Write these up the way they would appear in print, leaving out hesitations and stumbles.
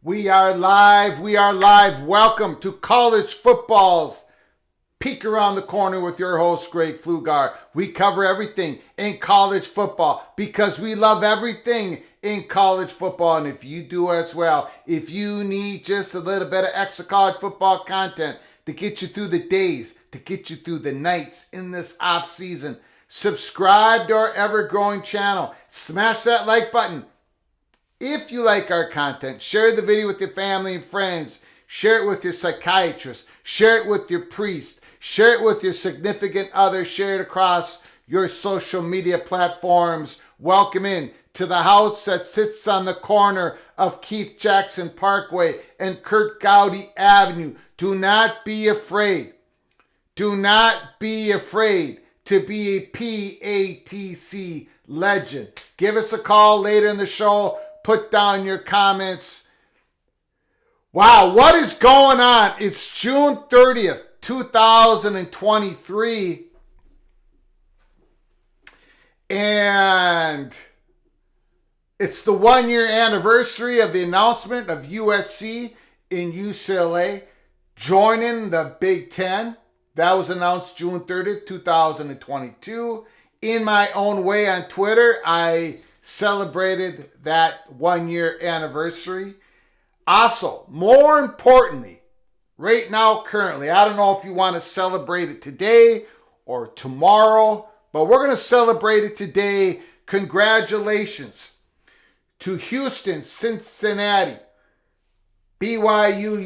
We are live. We are live. Welcome to College Football's Peek Around the Corner with your host, Greg Pflugar. We cover everything in college football because we love everything in college football. And if you do as well, if you need just a little bit of extra college football content to get you through the days, to get you through the nights in this off season, subscribe to our ever-growing channel. Smash that like button. If you like our content, share the video with your family and friends. Share it with your psychiatrist. Share it with your priest. Share it with your significant other. Share it across your social media platforms. Welcome in to the house that sits on the corner of Keith Jackson Parkway and Kurt Gowdy Avenue. Do not be afraid. Do not be afraid to be a PATC legend. Give us a call later in the show. Put down your comments. Wow, what is going on? It's June 30th, 2023. And it's the 1-year anniversary of the announcement of USC and UCLA joining the Big Ten. That was announced June 30th, 2022. In my own way on Twitter, I celebrated that 1-year anniversary. Also, more importantly, right now, currently, I don't know if you want to celebrate it today or tomorrow, but we're going to celebrate it today. Congratulations to Houston, Cincinnati, BYU,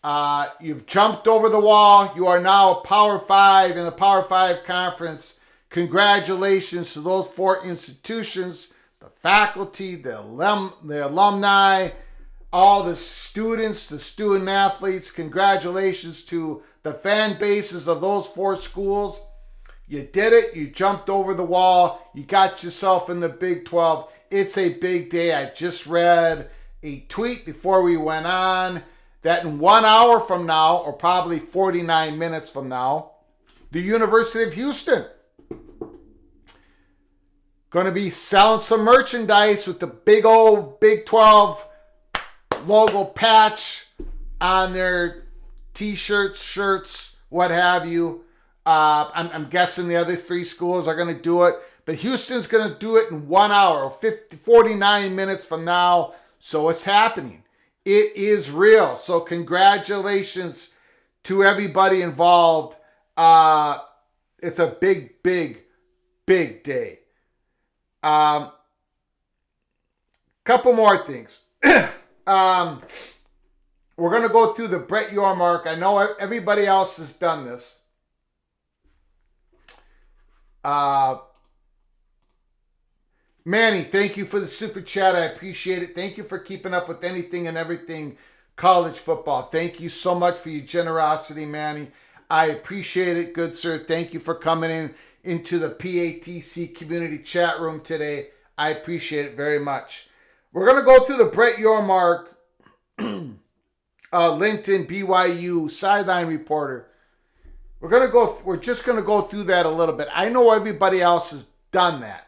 UCF. You've jumped over the wall. You are now a Power 5 in the Power 5 conference. Congratulations to those 4 institutions, the faculty, the alumni, all the students, the student athletes. Congratulations to the fan bases of those 4 schools. You did it. You jumped over the wall. You got yourself in the Big 12. It's a big day. I just read a tweet before we went on that in 1 hour from now, or probably 49 minutes from now, the University of Houston going to be selling some merchandise with the big old Big 12 logo patch on their t-shirts, shirts, what have you. I'm guessing the other three schools are going to do it, but Houston's going to do it in 1 hour, 49 minutes from now. So it's happening. It is real. So congratulations to everybody involved. It's a big, big, big day. Couple more things. We're going to go through the Brett Yormark. I know everybody else has done this. Manny, thank you for the super chat. I appreciate it. Thank you for keeping up with anything and everything college football. Thank you so much for your generosity, Manny. I appreciate it, good sir. Thank you for coming into the PATC community chat room today. I appreciate it very much. We're going to go through the Brett Yormark, Linton, BYU, sideline reporter. We're just going to go through that a little bit. I know everybody else has done that.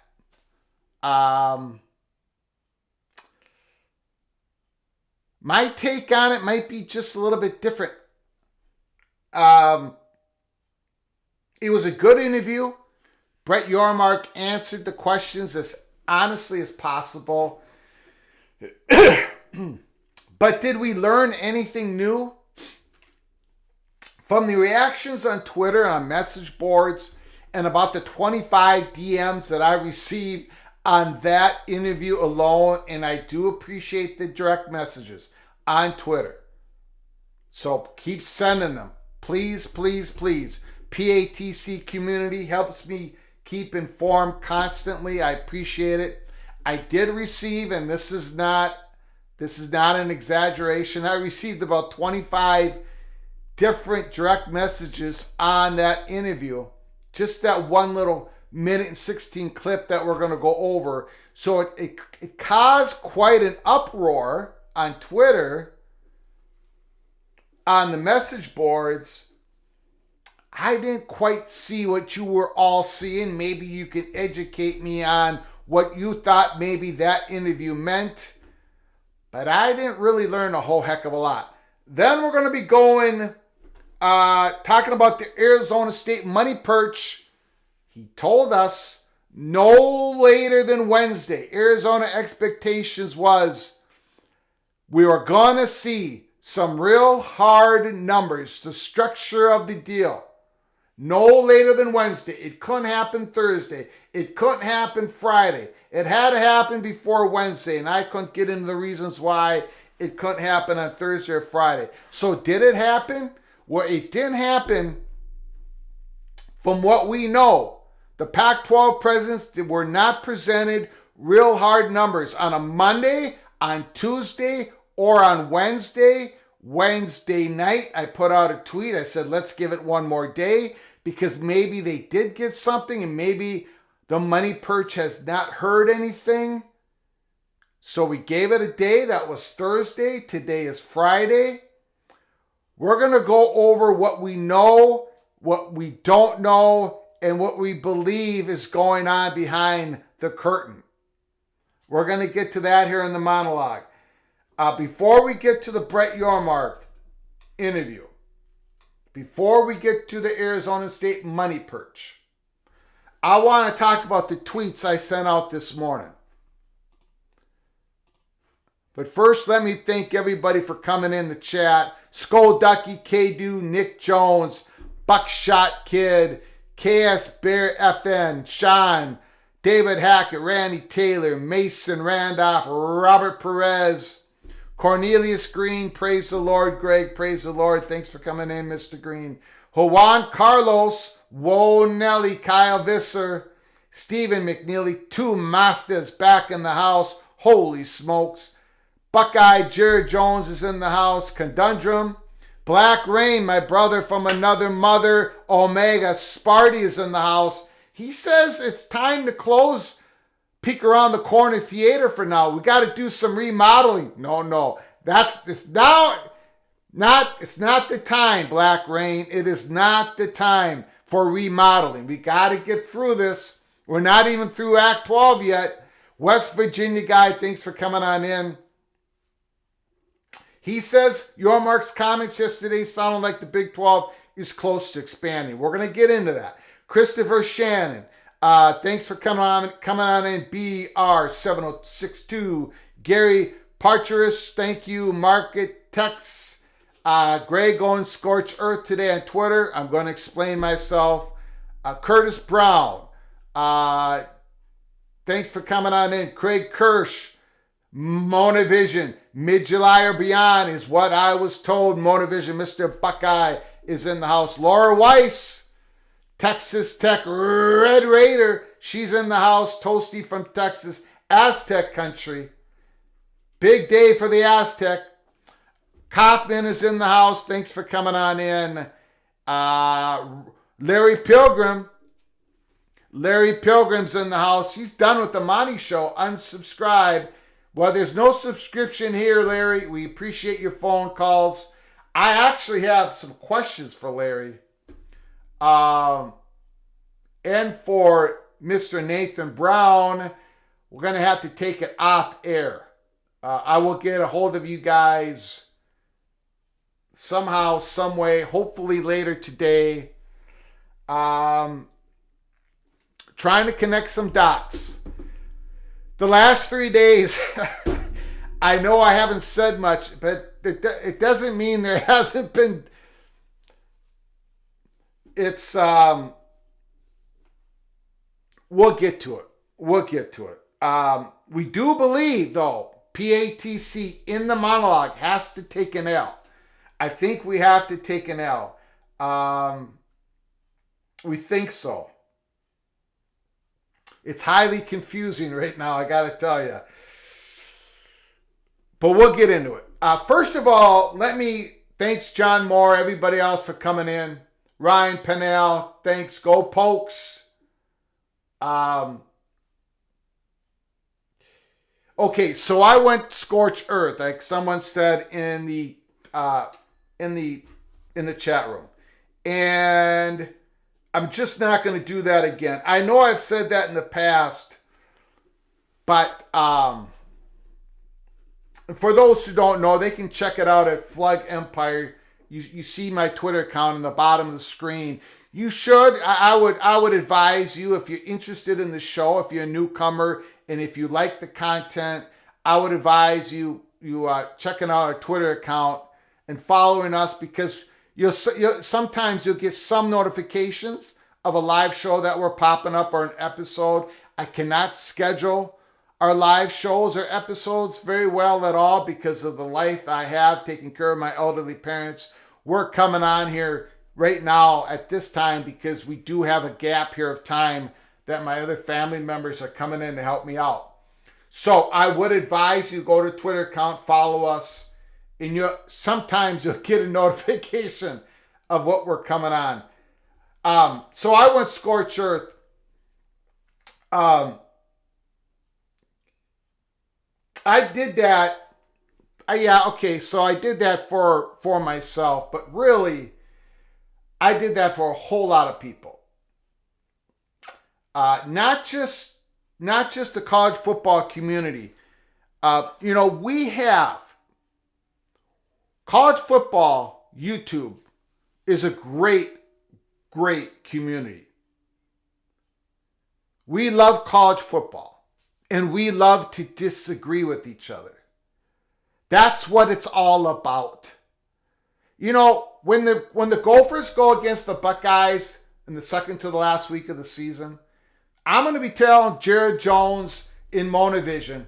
My take on it might be just a little bit different. It was a good interview. Brett Yormark answered the questions as honestly as possible. But did we learn anything new? From the reactions on Twitter, on message boards, and about the 25 DMs that I received on that interview alone, and I do appreciate the direct messages on Twitter. So keep sending them. Please, please, please. PATC community helps me keep informed constantly. I appreciate it. I did receive, and this is not an exaggeration, I received about 25 different direct messages on that interview. Just that one little minute and 16 clip that we're going to go over. So it caused quite an uproar on Twitter, on the message boards. I didn't quite see what you were all seeing. Maybe you could educate me on what you thought maybe that interview meant. But I didn't really learn a whole heck of a lot. Then we're going to be going, talking about the Arizona State money perch. He told us no later than Wednesday. Arizona expectations was we were going to see some real hard numbers, the structure of the deal. No later than Wednesday. It couldn't happen Thursday. It couldn't happen Friday. It had to happen before Wednesday, and I couldn't get into the reasons why it couldn't happen on Thursday or Friday. So did it happen? Well, it didn't happen from what we know. The Pac-12 presidents were not presented real hard numbers on a Monday, on Tuesday, or on Wednesday. Wednesday night, I put out a tweet. I said, let's give it one more day, because maybe they did get something and maybe the money perch has not heard anything. So we gave it a day. That was Thursday. Today is Friday. We're going to go over what we know, what we don't know, and what we believe is going on behind the curtain. We're going to get to that here in the monologue. Before we get to the Brett Yormark interview, before we get to the Arizona State money perch, I want to talk about the tweets I sent out this morning. But first, let me thank everybody for coming in the chat. Skull Ducky, K-Do, Nick Jones, Buckshot Kid, KS Bear FN, Sean, David Hackett, Randy Taylor, Mason Randolph, Robert Perez, Cornelius Green, praise the Lord. Greg, praise the Lord. Thanks for coming in, Mr. Green. Juan Carlos, Whoa Nelly, Kyle Visser, Stephen McNeely, two Masters back in the house. Holy smokes. Buckeye, Jared Jones is in the house. Conundrum, Black Rain, my brother from another mother, Omega Sparty is in the house. He says it's time to close Peek Around the Corner Theater for now. We got to do some remodeling. No. It's not the time, Black Rain. It is not the time for remodeling. We got to get through this. We're not even through Act 12 yet. West Virginia guy, thanks for coming on in. He says Yormark's comments yesterday sounded like the Big 12 is close to expanding. We're going to get into that. Christopher Shannon, thanks for coming on in. BR7062. Gary Parcheris, thank you. Market Tex. Greg going Scorch Earth today on Twitter. I'm going to explain myself. Curtis Brown, thanks for coming on in. Craig Kirsch, Monavision, mid-July or beyond is what I was told. Monavision, Mr. Buckeye is in the house. Laura Weiss, Texas Tech Red Raider, she's in the house. Toasty from Texas, Aztec country. Big day for the Aztec. Kaufman is in the house. Thanks for coming on in. Larry Pilgrim's in the house. He's done with the Monty Show. Unsubscribe. Well, there's no subscription here, Larry. We appreciate your phone calls. I actually have some questions for Larry. And for Mr. Nathan Brown, we're going to have to take it off air. I will get a hold of you guys somehow, some way, hopefully later today. Trying to connect some dots. The last 3 days, I know I haven't said much, but it doesn't mean there hasn't been. It's, we'll get to it. We do believe, though, PATC in the monologue has to take an L. I think we have to take an L. We think so. It's highly confusing right now, I got to tell you. But we'll get into it. First of all, thanks John Moore, everybody else for coming in. Ryan Pennell, thanks. Go Pokes. Okay, so I went scorch earth, like someone said in the chat room, and I'm just not going to do that again. I know I've said that in the past, but for those who don't know, they can check it out at Flug Empire. You see my Twitter account on the bottom of the screen. You should. I would advise you, if you're interested in the show, if you're a newcomer, and if you like the content, I would advise you checking out our Twitter account and following us, because sometimes you'll get some notifications of a live show that we're popping up or an episode. I cannot schedule our live shows or episodes very well at all because of the life I have taking care of my elderly parents. We're coming on here right now at this time because we do have a gap here of time that my other family members are coming in to help me out. So I would advise you go to Twitter account, follow us, and sometimes you'll get a notification of what we're coming on. So I went scorch earth. I did that. So I did that for myself, but really, I did that for a whole lot of people. Not just the college football community. We have college football. YouTube is a great community. We love college football, and we love to disagree with each other. That's what it's all about. When the Gophers go against the Buckeyes in the second to the last week of the season, I'm going to be telling Jared Jones in Monavision,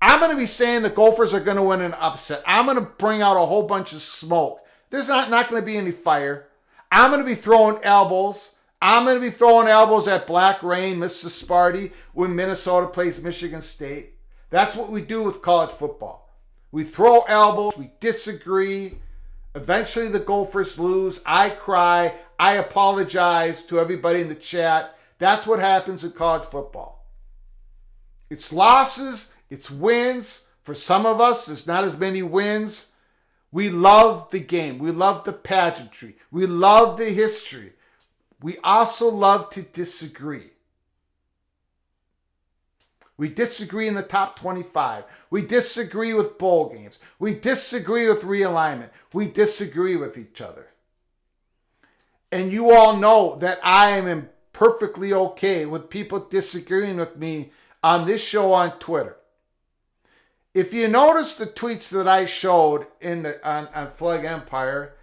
I'm going to be saying the Gophers are going to win an upset. I'm going to bring out a whole bunch of smoke. There's not going to be any fire. I'm going to be throwing elbows. I'm going to be throwing elbows at Black Rain, Mr. Sparty, when Minnesota plays Michigan State. That's what we do with college football. We throw elbows. We disagree. Eventually the Gophers lose. I cry. I apologize to everybody in the chat. That's what happens in college football. It's losses, it's wins. For some of us, there's not as many wins. We love the game. We love the pageantry. We love the history. We also love to disagree. We disagree in the top 25. We disagree with bowl games. We disagree with realignment. We disagree with each other. And you all know that I am perfectly okay with people disagreeing with me on this show on Twitter. If you notice the tweets that I showed on Flag Empire,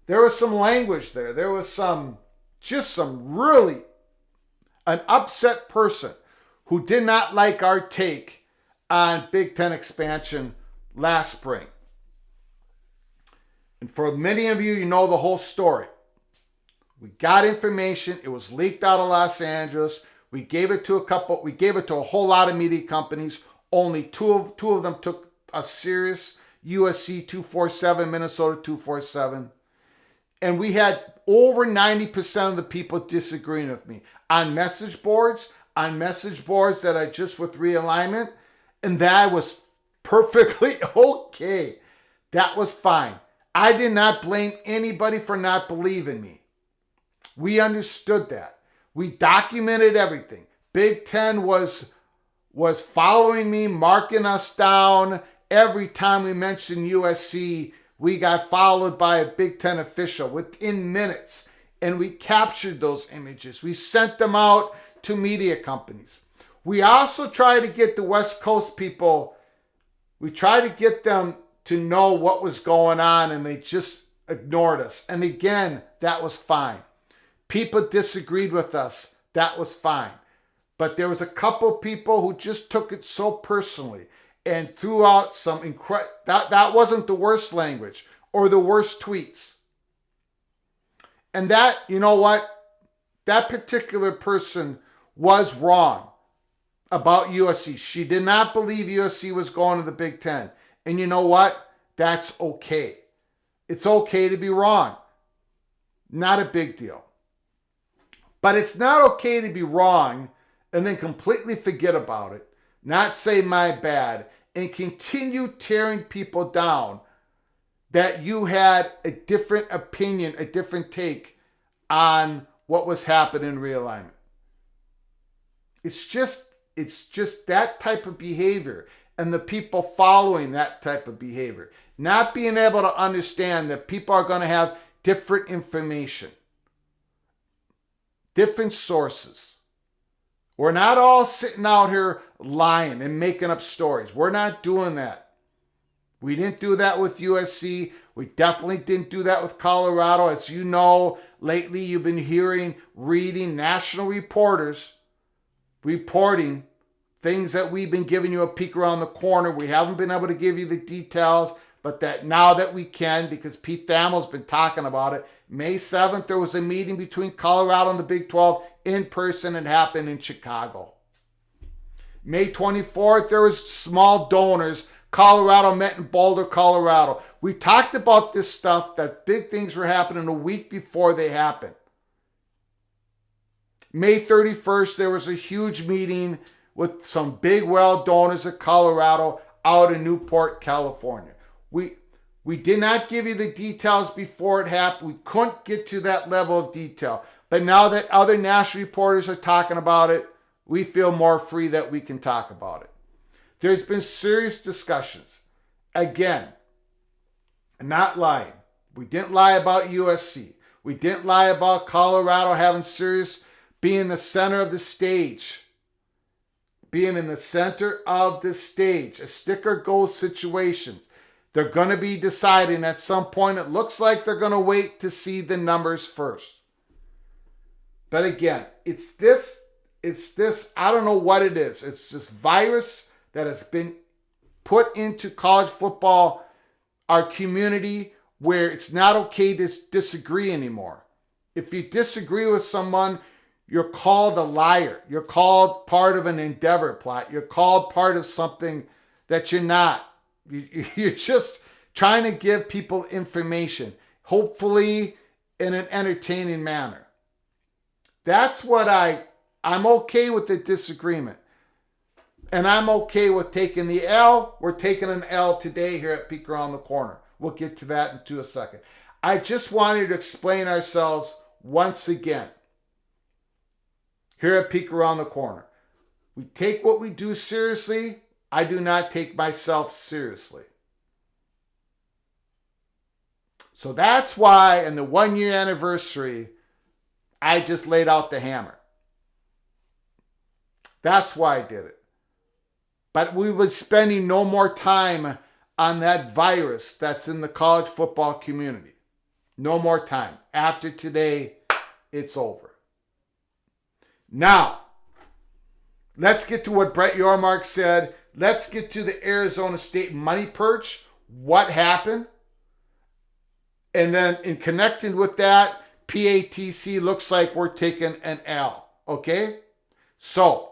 there was some language there. There was some really an upset person who did not like our take on Big Ten expansion last spring. And for many of you, you know the whole story. We got information. It was leaked out of Los Angeles. We gave it to a whole lot of media companies. Only two of them took us serious. USC 247, Minnesota 247. And we had over 90% of the people disagreeing with me on message boards that I just with realignment. And that was perfectly okay. That was fine. I did not blame anybody for not believing me. We understood that. We documented everything. Big Ten was following me, marking us down. Every time we mentioned USC, we got followed by a Big Ten official within minutes. And we captured those images. We sent them out to media companies. We also tried to get the West Coast people, we tried to get them to know what was going on, and they just ignored us. And again, that was fine. People disagreed with us. That was fine. But there was a couple people who just took it so personally and threw out some that wasn't the worst language or the worst tweets. And that, you know what? That particular person was wrong about USC. She did not believe USC was going to the Big Ten. And you know what? That's okay. It's okay to be wrong. Not a big deal. But it's not okay to be wrong and then completely forget about it, not say my bad, and continue tearing people down that you had a different opinion, a different take on what was happening in realignment. It's just that type of behavior and the people following that type of behavior. Not being able to understand that people are going to have different information, different sources. We're not all sitting out here lying and making up stories. We're not doing that. We didn't do that with USC. We definitely didn't do that with Colorado. As you know, lately you've been reading national reporters reporting things that we've been giving you a peek around the corner. We haven't been able to give you the details, but that now that we can, because Pete Thamel's been talking about it. May 7th, there was a meeting between Colorado and the Big 12 in person. It happened in Chicago. May 24th, there was small donors. Colorado met in Boulder, Colorado. We talked about this stuff, that big things were happening a week before they happened. May 31st, there was a huge meeting with some big well donors of Colorado out in Newport, California. We did not give you the details before it happened. We couldn't get to that level of detail. But now that other national reporters are talking about it, we feel more free that we can talk about it. There's been serious discussions. Again, I'm not lying. We didn't lie about USC. We didn't lie about Colorado having serious, being the center of the stage. Being in the center of the stage. A stick or go situation. They're going to be deciding at some point. It looks like they're going to wait to see the numbers first. But again, it's this, I don't know what it is. It's this virus that has been put into college football, our community, where it's not okay to disagree anymore. If you disagree with someone, you're called a liar. You're called part of an endeavor plot. You're called part of something that you're not. You're just trying to give people information, hopefully in an entertaining manner. That's what I'm okay with the disagreement. And I'm okay with taking the L. We're taking an L today here at Peek Around the Corner. We'll get to that in a second. I just wanted to explain ourselves once again here at Peek Around the Corner. We take what we do seriously. I do not take myself seriously. So that's why in the 1 year anniversary, I just laid out the hammer. That's why I did it. But we were spending no more time on that virus that's in the college football community. No more time. After today, it's over. Now, let's get to what Brett Yormark said. Let's get to the Arizona State money perch. What happened? And then in connecting with that, PATC looks like we're taking an L. Okay? So,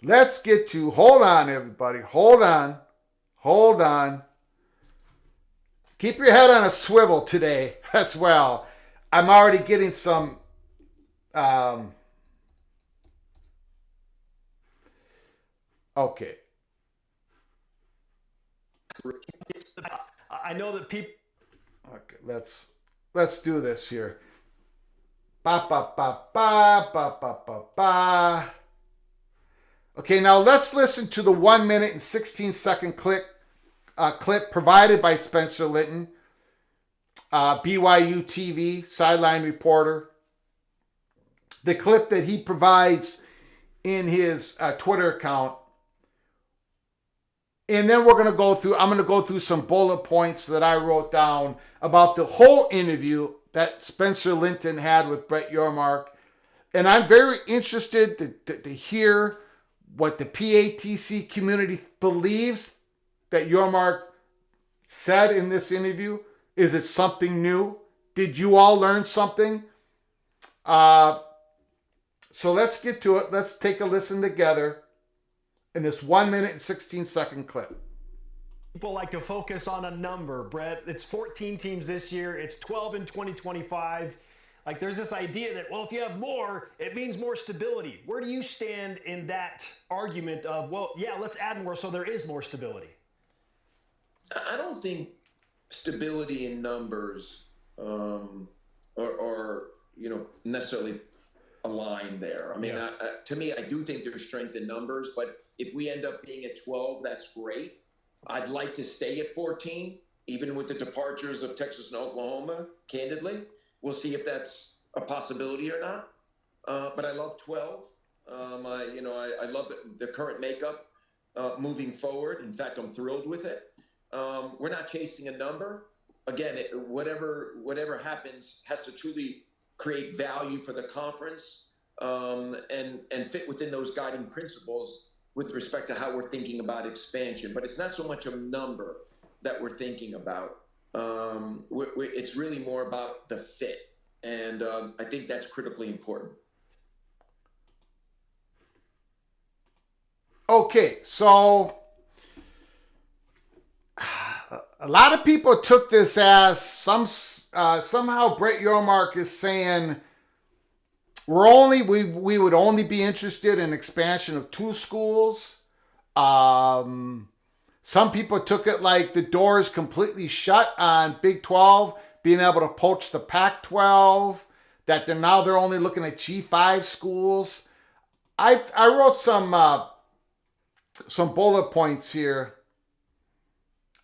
let's get to, hold on everybody, hold on. Keep your head on a swivel today as well. I'm already getting some, okay. I know that people. Okay, let's do this here. Ba ba ba ba ba ba ba ba. Okay, now let's listen to the 1 minute and 16-second clip provided by Spencer Linton, BYU TV sideline reporter. The clip that he provides in his Twitter account. And then I'm going to go through some bullet points that I wrote down about the whole interview that Spencer Linton had with Brett Yormark. And I'm very interested to hear what the PATC community believes that Yormark said in this interview. Is it something new? Did you all learn something? So let's get to it. Let's take a listen together in this 1 minute and 16-second clip. People like to focus on a number, Brett. It's 14 teams this year. It's 12 in 2025. Like, there's this idea that, well, if you have more, it means more stability. Where do you stand in that argument of, well, yeah, let's add more so there is more stability? I don't think stability in numbers are necessarily aligned there. I mean, yeah. To me, I do think there's strength in numbers, but if we end up being at 12, that's great. I'd like to stay at 14, even with the departures of Texas and Oklahoma, candidly. We'll see if that's a possibility or not. But I love 12. I love the current makeup moving forward. In fact, I'm thrilled with it. We're not chasing a number. Again, whatever happens has to truly create value for the conference and fit within those guiding principles with respect to how we're thinking about expansion. But it's not so much a number that we're thinking about. It's really more about the fit. And I think that's critically important. Okay, so a lot of people took this as somehow Brett Yormark is saying we would only be interested in expansion of 2 schools. Some people took it like the door is completely shut on Big 12 being able to poach the Pac-12, that they're only looking at G5 schools. I wrote some bullet points here.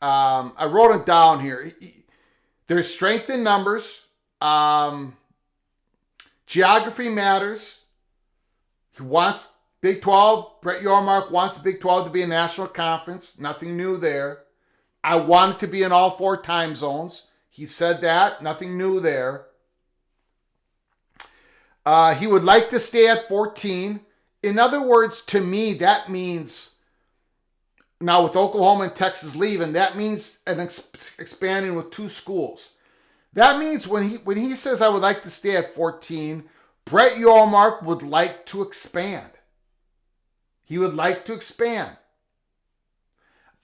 I wrote it down here. There's strength in numbers. Geography matters. He wants Big 12. Brett Yormark wants the Big 12 to be a national conference. Nothing new there. I want it to be in all 4 time zones. He said that. Nothing new there. He would like to stay at 14. In other words, to me, that means, now with Oklahoma and Texas leaving, that means expanding with 2 schools. That means when he says I would like to stay at 14, Brett Yormark would like to expand. He would like to expand.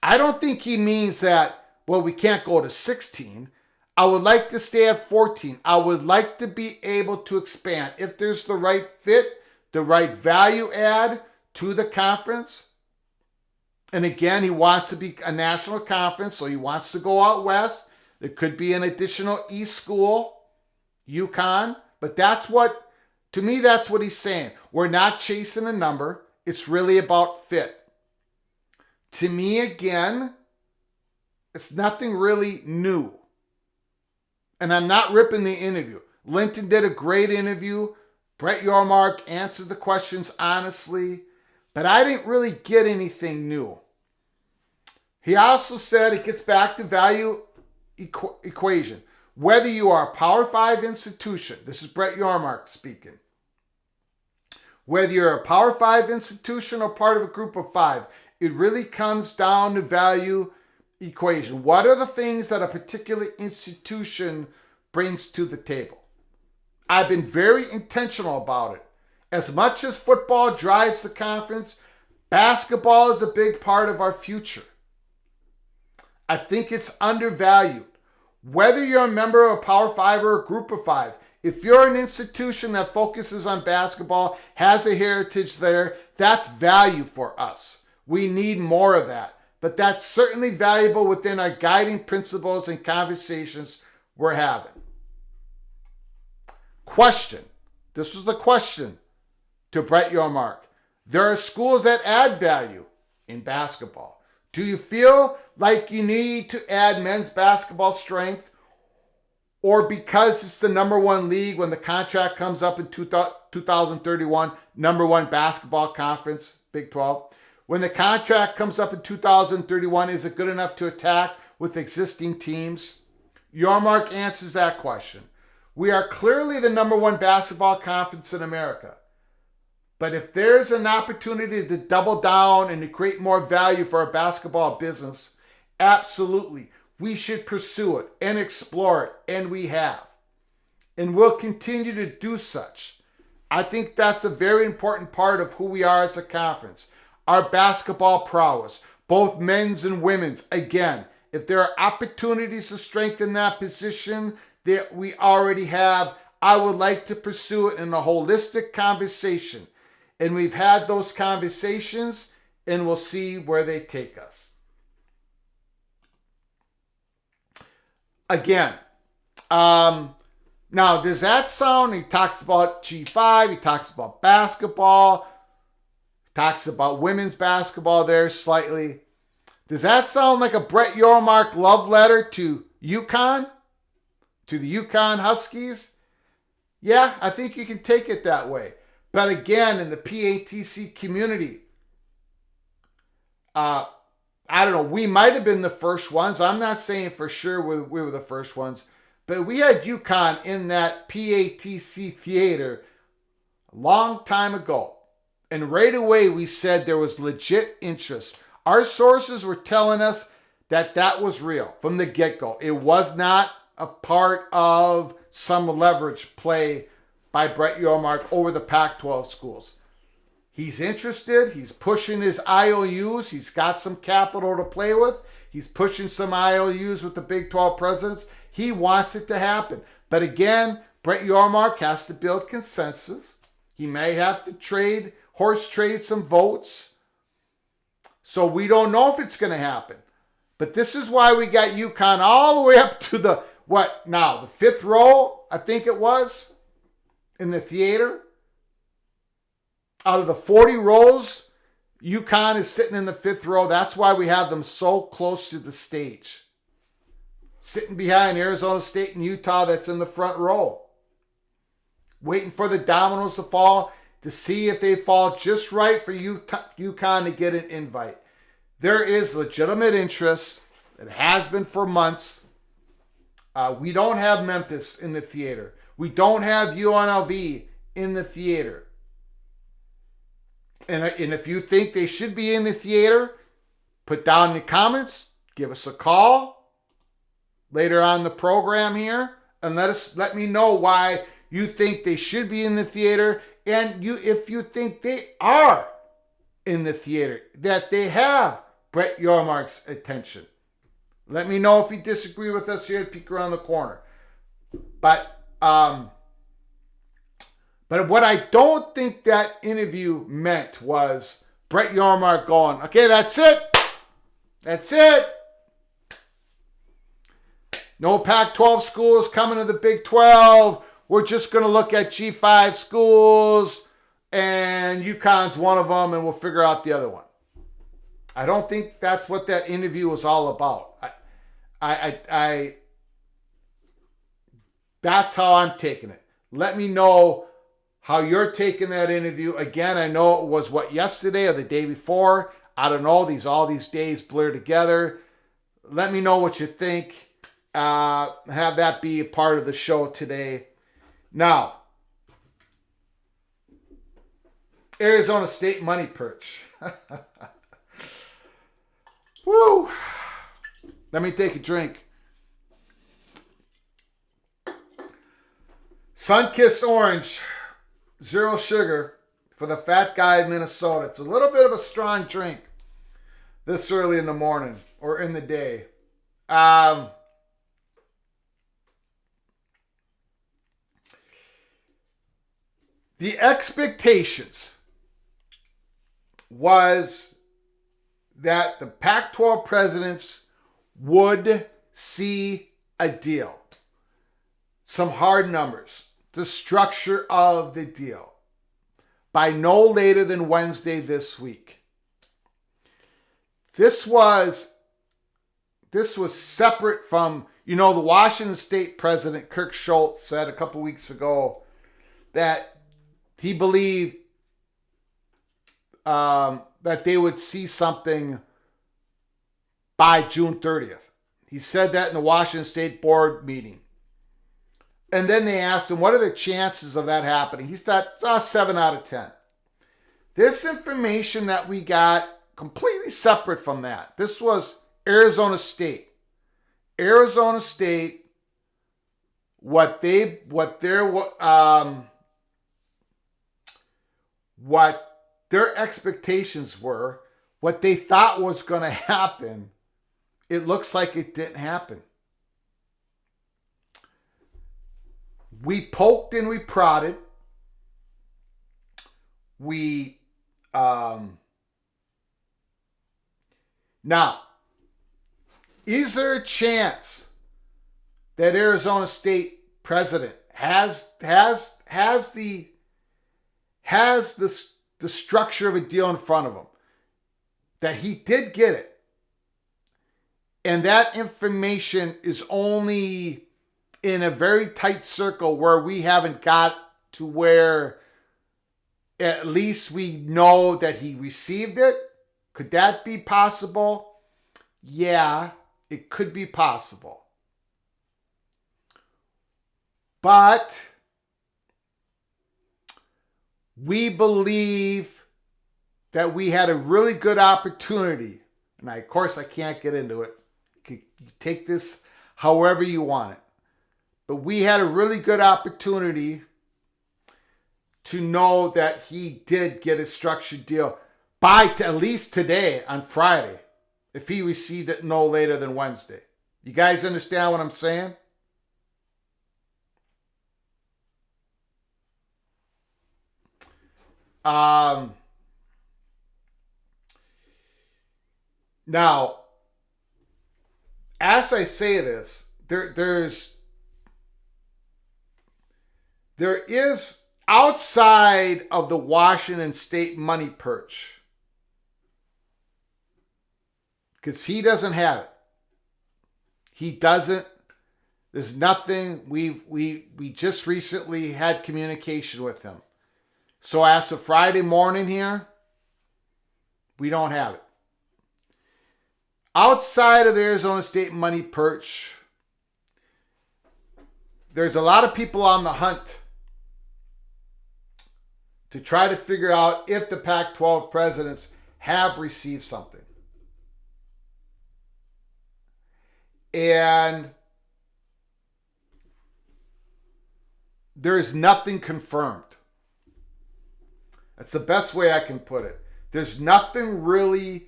I don't think he means that, well, we can't go to 16. I would like to stay at 14. I would like to be able to expand. If there's the right fit, the right value add to the conference. And again, he wants to be a national conference, so he wants to go out west. There could be an additional East school, UConn. But that's what, to me, that's what he's saying. We're not chasing a number. It's really about fit. To me, again, it's nothing really new. And I'm not ripping the interview. Linton did a great interview. Brett Yormark answered the questions honestly. But I didn't really get anything new. He also said it gets back to value equation. Whether you are a Power 5 institution, this is Brett Yormark speaking. Whether you're a Power 5 institution or part of a group of 5, it really comes down to value equation. What are the things that a particular institution brings to the table? I've been very intentional about it. As much as football drives the conference, basketball is a big part of our future. I think it's undervalued. Whether you're a member of a Power 5 or a group of 5, if you're an institution that focuses on basketball, has a heritage there, that's value for us. We need more of that. But that's certainly valuable within our guiding principles and conversations we're having. Question. This was the question to Brett Yormark. There are schools that add value in basketball. Do you feel like you need to add men's basketball strength, or because it's the number one league when the contract comes up in 2031, number one basketball conference, Big 12? When the contract comes up in 2031, is it good enough to attack with existing teams? Yormark answers that question. We are clearly the number one basketball conference in America. But if there's an opportunity to double down and to create more value for our basketball business, absolutely, we should pursue it and explore it, and we have. And we'll continue to do such. I think that's a very important part of who we are as a conference. Our basketball prowess, both men's and women's. Again, if there are opportunities to strengthen that position that we already have, I would like to pursue it in a holistic conversation. And we've had those conversations, and we'll see where they take us. Again, now does that sound, he talks about G5, he talks about basketball, talks about women's basketball there slightly. Does that sound like a Brett Yormark love letter to UConn? To the UConn Huskies? Yeah, I think you can take it that way. But again, in the PATC community, I don't know, we might have been the first ones. I'm not saying for sure we were the first ones. But we had UConn in that PATC theater a long time ago. And right away, we said there was legit interest. Our sources were telling us that that was real from the get-go. It was not a part of some leverage play by Brett Yormark over the Pac-12 schools. He's interested. He's pushing his IOUs. He's got some capital to play with. He's pushing some IOUs with the Big 12 presidents. He wants it to happen. But again, Brett Yormark has to build consensus. He may have to horse trade some votes. So we don't know if it's going to happen. But this is why we got UConn all the way up to the fifth row, I think it was, in the theater. Out of the 40 rows, UConn is sitting in the fifth row. That's why we have them so close to the stage. Sitting behind Arizona State and Utah that's in the front row. Waiting for the dominoes to fall to see if they fall just right for UConn to get an invite. There is legitimate interest. It has been for months. We don't have Memphis in the theater. We don't have UNLV in the theater. And if you think they should be in the theater, put down in the comments, give us a call later on in the program here, and let me know why you think they should be in the theater, and if you think they are in the theater, that they have Brett Yormark's attention. Let me know if you disagree with us here at Peek Around the Corner. But what I don't think that interview meant was Brett Yormark going, okay, that's it. That's it. No Pac-12 schools coming to the Big 12. We're just going to look at G5 schools, and UConn's one of them, and we'll figure out the other one. I don't think that's what that interview was all about. That's how I'm taking it. Let me know how you're taking that interview. Again, I know it was yesterday or the day before. I don't know. All these days blur together. Let me know what you think. Have that be a part of the show today. Now, Arizona State money perch. Woo! Let me take a drink. Sun-kissed orange, 0 sugar for the fat guy in Minnesota. It's a little bit of a strong drink this early in the morning or in the day. The expectations was that the Pac-12 presidents would see a deal. Some hard numbers. The structure of the deal. By no later than Wednesday this week. This was separate from, the Washington State president, Kirk Schultz, said a couple weeks ago that he believed that they would see something by June 30th. He said that in the Washington State board meeting. And then they asked him, what are the chances of that happening? He said, 7 out of 10. This information that we got completely separate from that. This was Arizona State. Arizona State, what their expectations were, what they thought was going to happen, it looks like it didn't happen. We poked and we prodded. Now, is there a chance that Arizona State president has the structure of a deal in front of him, that he did get it, and that information is only in a very tight circle where we haven't got to where at least we know that he received it? Could that be possible? Yeah, it could be possible. But we believe that we had a really good opportunity. And of course, I can't get into it. You take this however you want it. But we had a really good opportunity to know that he did get a structured deal by at least today on Friday, if he received it no later than Wednesday. You guys understand what I'm saying? Now, as I say this, there is, outside of the Washington State money perch, because he doesn't have it. He doesn't. There's nothing. We just recently had communication with him. So as of Friday morning here, we don't have it. Outside of the Arizona State money perch, there's a lot of people on the hunt to try to figure out if the Pac-12 presidents have received something. And there's nothing confirmed. That's the best way I can put it. There's nothing really,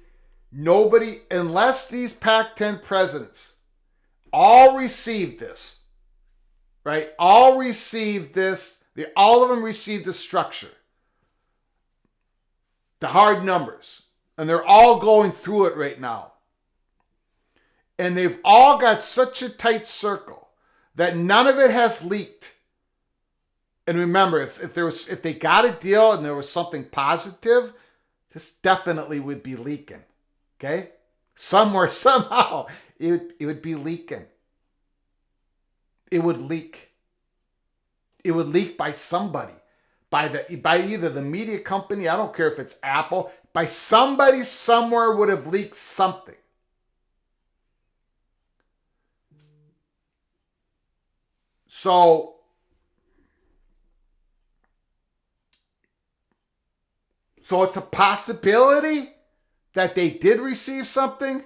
nobody, unless these Pac-10 presidents all received this, right? All received this. All of them received the structure, the hard numbers, and they're all going through it right now. And they've all got such a tight circle that none of it has leaked. And remember, if they got a deal and there was something positive, this definitely would be leaking. Okay? Somewhere, somehow, it would be leaking. It would leak. It would leak by somebody. By either the media company, I don't care if it's Apple, by somebody somewhere would have leaked something. So it's a possibility that they did receive something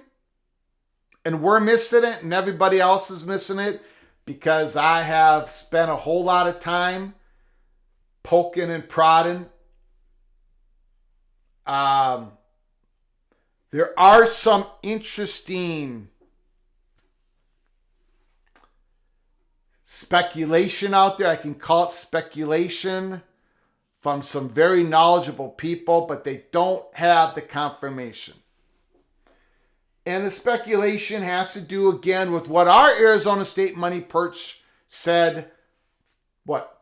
and we're missing it and everybody else is missing it because I have spent a whole lot of time poking and prodding. There are some interesting speculation out there. I can call it speculation from some very knowledgeable people, but they don't have the confirmation. And the speculation has to do again with what our Arizona State Money Perch said,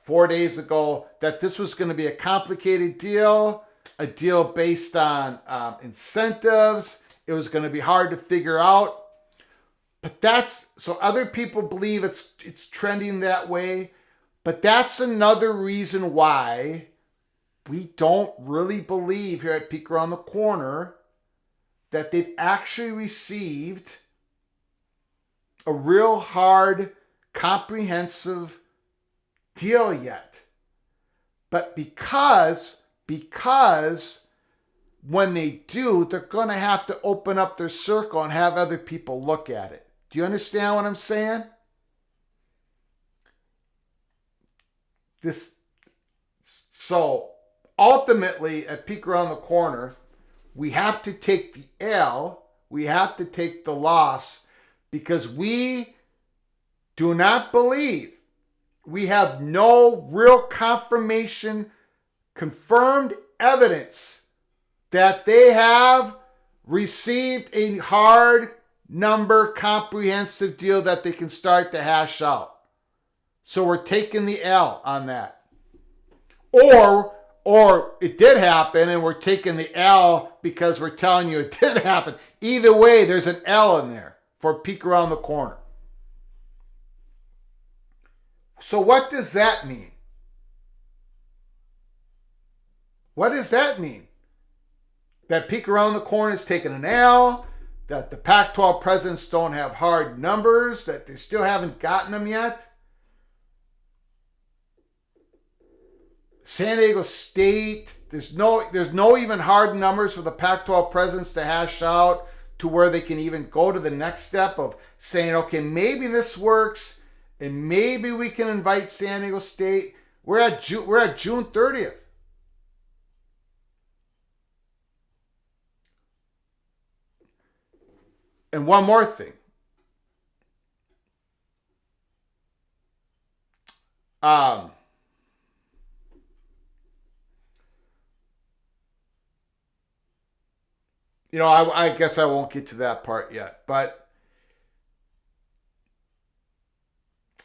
4 days ago, that this was going to be a complicated deal, a deal based on incentives. It was going to be hard to figure out. But so other people believe it's trending that way. But that's another reason why we don't really believe here at Peek Around the Corner that they've actually received a real hard, comprehensive deal yet. But because when they do, they're going to have to open up their circle and have other people look at it. Do you understand what I'm saying? So ultimately, at Peek Around the Corner, we have to take the L, we have to take the loss, because we do not believe, we have no real confirmation, confirmed evidence that they have received a hard number comprehensive deal that they can start to hash out. So we're taking the L on that. Or it did happen and we're taking the L because we're telling you it did happen. Either way, there's an L in there for Peek Around the Corner. So what does that mean? What does that mean? That Peek Around the Corner is taking an L, that the Pac-12 presidents don't have hard numbers, that they still haven't gotten them yet. San Diego State, there's no even hard numbers for the Pac-12 presidents to hash out to where they can even go to the next step of saying, okay, maybe this works and maybe we can invite San Diego State. We're at June 30th. And one more thing. I guess I won't get to that part yet, but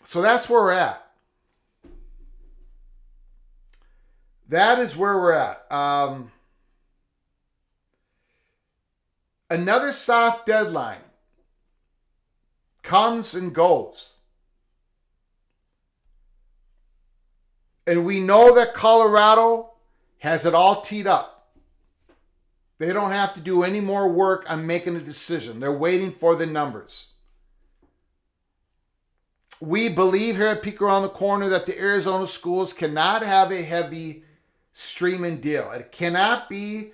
so that's where we're at. That is where we're at. Another soft deadline comes and goes. And we know that Colorado has it all teed up. They don't have to do any more work on making a decision. They're waiting for the numbers. We believe here at Peek Around the Corner that the Arizona schools cannot have a heavy streaming deal. It cannot be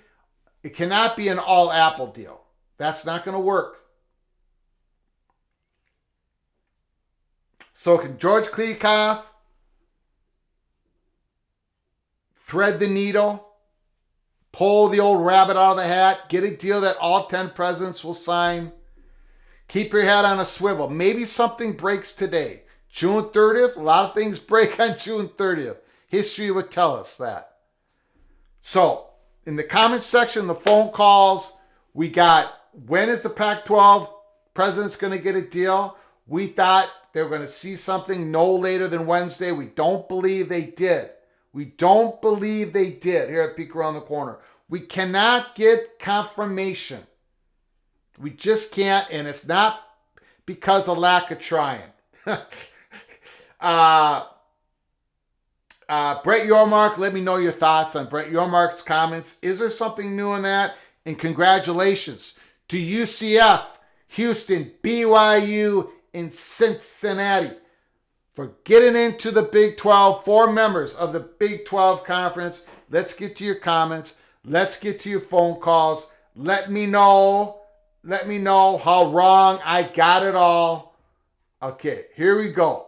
an all Apple deal. That's not going to work. So can George Klikoff thread the needle, pull the old rabbit out of the hat, get a deal that all 10 presidents will sign. Keep your head on a swivel. Maybe something breaks today. June 30th, a lot of things break on June 30th. History would tell us that. So, in the comments section, the phone calls, we got, when is the Pac-12 president's going to get a deal? We thought they were going to see something no later than Wednesday. We don't believe they did. We don't believe they did here at Peek Around the Corner. We cannot get confirmation. We just can't, and it's not because of lack of trying. Brett Yormark, let me know your thoughts on Brett Yormark's comments. Is there something new in that? And congratulations to UCF, Houston, BYU, and Cincinnati for getting into the Big 12. 4 members of the Big 12 Conference. Let's get to your comments. Let's get to your phone calls. Let me know how wrong I got it all. Okay, here we go.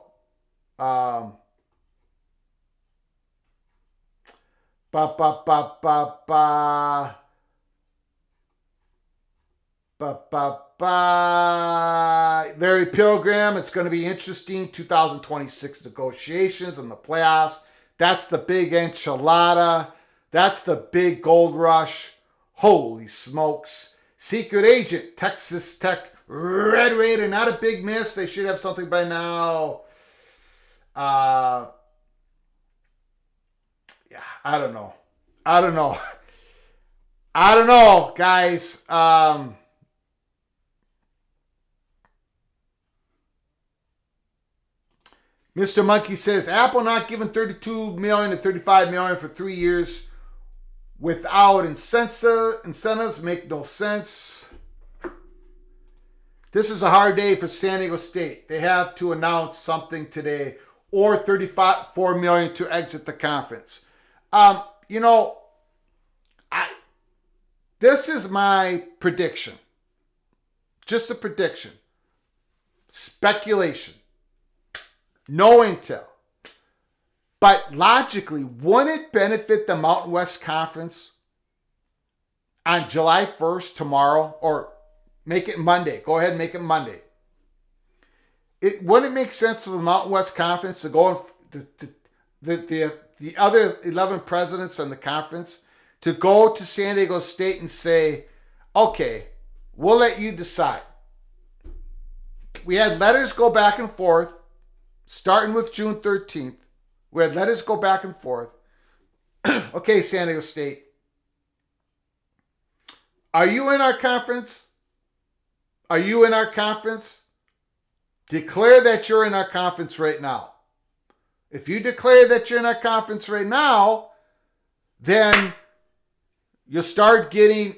Larry Pilgrim, it's going to be interesting. 2026 negotiations and the playoffs. That's the big enchilada. That's the big gold rush. Holy smokes. Secret agent, Texas Tech Red Raider. Not a big miss. They should have something by now. Yeah, I don't know, guys. Mr. Monkey says, Apple not giving $32 million to $35 million for 3 years without incentives make no sense. This is a hard day for San Diego State. They have to announce something today, or $34 million to exit the conference. This is my prediction. Just a prediction. Speculation. No intel. But logically, wouldn't it benefit the Mountain West Conference on July 1st, tomorrow, or make it Monday? Go ahead and make it Monday. Wouldn't it make sense for the Mountain West Conference to go the other 11 presidents in the conference to go to San Diego State and say, okay, we'll let you decide. We had letters go back and forth, starting with June 13th. We had letters go back and forth. Okay, San Diego State, are you in our conference? Are you in our conference? Declare that you're in our conference right now. If you declare that you're in our conference right now, then you'll start getting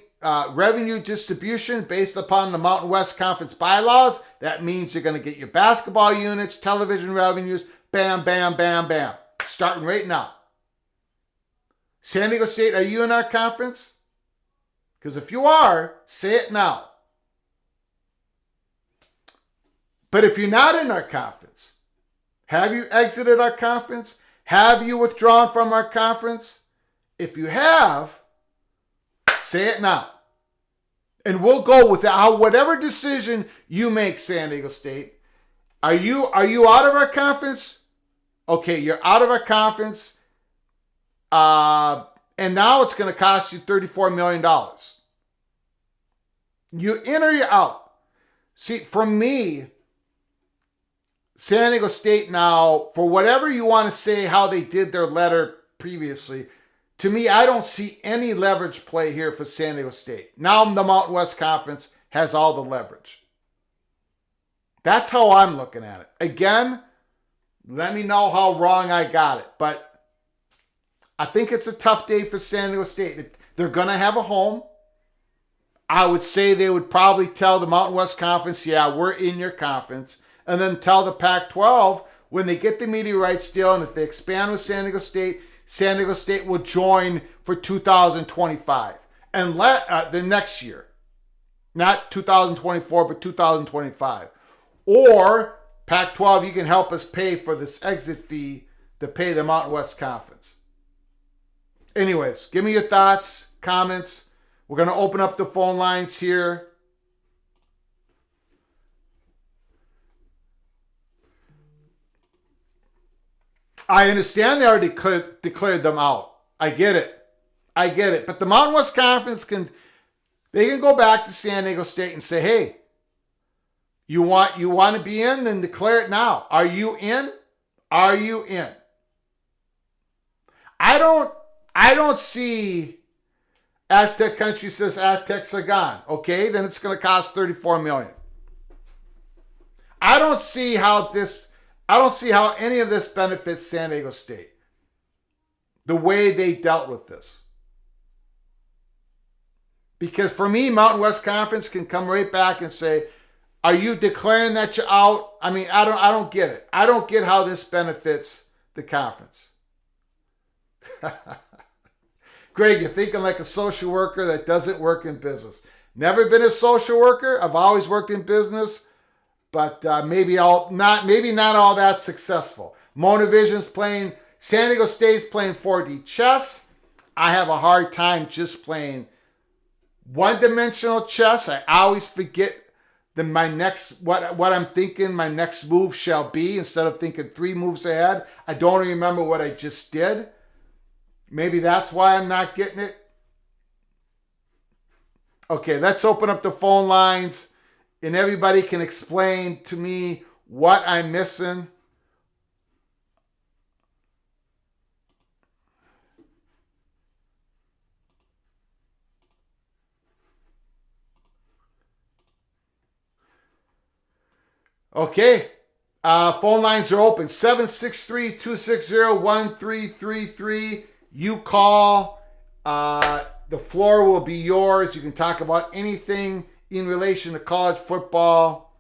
revenue distribution based upon the Mountain West Conference bylaws. That means you're going to get your basketball units, television revenues, bam, bam, bam, bam. Starting right now. San Diego State, are you in our conference? Because if you are, say it now. But if you're not in our conference, have you exited our conference? Have you withdrawn from our conference? If you have, say it now. And we'll go with whatever decision you make, San Diego State. Are you out of our conference? Okay, you're out of our conference. And now it's going to cost you $34 million. You in or you're out? See, for me, San Diego State now, for whatever you want to say how they did their letter previously, to me, I don't see any leverage play here for San Diego State. Now the Mountain West Conference has all the leverage. That's how I'm looking at it. Again, let me know how wrong I got it. But I think it's a tough day for San Diego State. They're going to have a home. I would say they would probably tell the Mountain West Conference, yeah, we're in your conference. And then tell the Pac-12, when they get the media rights deal and if they expand with San Diego State will join for 2025. And the next year. Not 2024, but 2025. Or Pac-12, you can help us pay for this exit fee to pay the Mountain West Conference. Anyways, give me your thoughts. comments. We're going to open up the phone lines here. I understand they already declared them out. I get it. But the Mountain West Conference can go back to San Diego State and say, hey, you want to be in, then declare it now. Are you in? Are you in? I don't see Aztec Country says Aztecs are gone. Okay, then it's going to cost $34 million. I don't see how any of this benefits San Diego State. The way they dealt with this. Because for me, Mountain West Conference can come right back and say, are you declaring that you're out? I mean, I don't get it. I don't get how this benefits the conference. Greg, you're thinking like a social worker that doesn't work in business. Never been a social worker. I've always worked in business, but maybe not all that successful. Monavision's playing, San Diego State's playing 4D chess. I have a hard time just playing one-dimensional chess. I always forget what I'm thinking my next move shall be instead of thinking 3 moves ahead. I don't remember what I just did. Maybe that's why I'm not getting it. Okay, let's open up the phone lines and everybody can explain to me what I'm missing. Okay, phone lines are open. 763-260-1333. You call. The floor will be yours. You can talk about anything in relation to college football.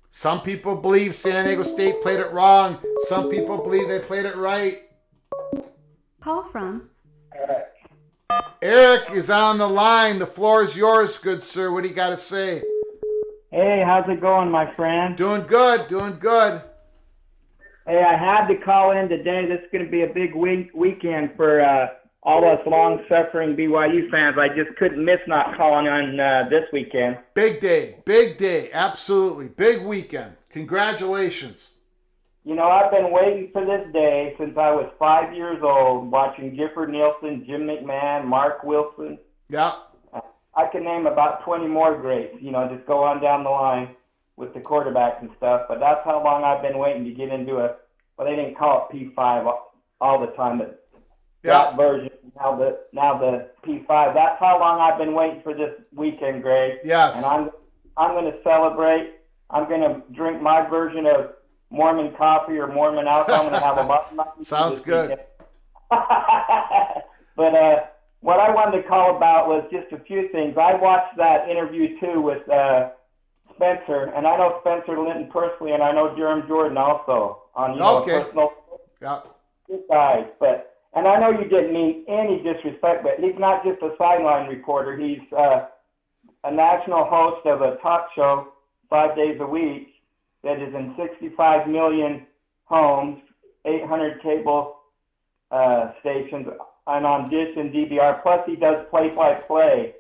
Some people believe San Diego State played it wrong. Some people believe they played it right. Call from Eric is on the line. The floor is yours, good sir. What do you got to say? Hey, how's it going, my friend? Doing good, doing good. Hey, I had to call in today. This is going to be a big weekend for all us long-suffering BYU fans. I just couldn't miss not calling on this weekend. Big day, absolutely. Big weekend. Congratulations. You know, I've been waiting for this day since I was 5 years old, watching Gifford Nielsen, Jim McMahon, Mark Wilson. Yeah. I can name about 20 more greats, you know, just go on down the line with the quarterbacks and stuff. But that's how long I've been waiting to get into well, they didn't call it P5 all the time, but that version, now the P5. That's how long I've been waiting for this weekend, Greg. Yes. And I'm going to celebrate. I'm going to drink my version of Mormon coffee or Mormon alcohol. I'm going to have a lot of Sounds good. But what I wanted to call about was just a few things. I watched that interview too with Spencer, and I know Spencer Linton personally, and I know Jerem Jordan also on personal guys. And I know you didn't mean any disrespect, but he's not just a sideline reporter. He's a national host of a talk show 5 days a week that is in 65 million homes, 800 cable stations, and on Dish and DVR. Plus, he does play-by-play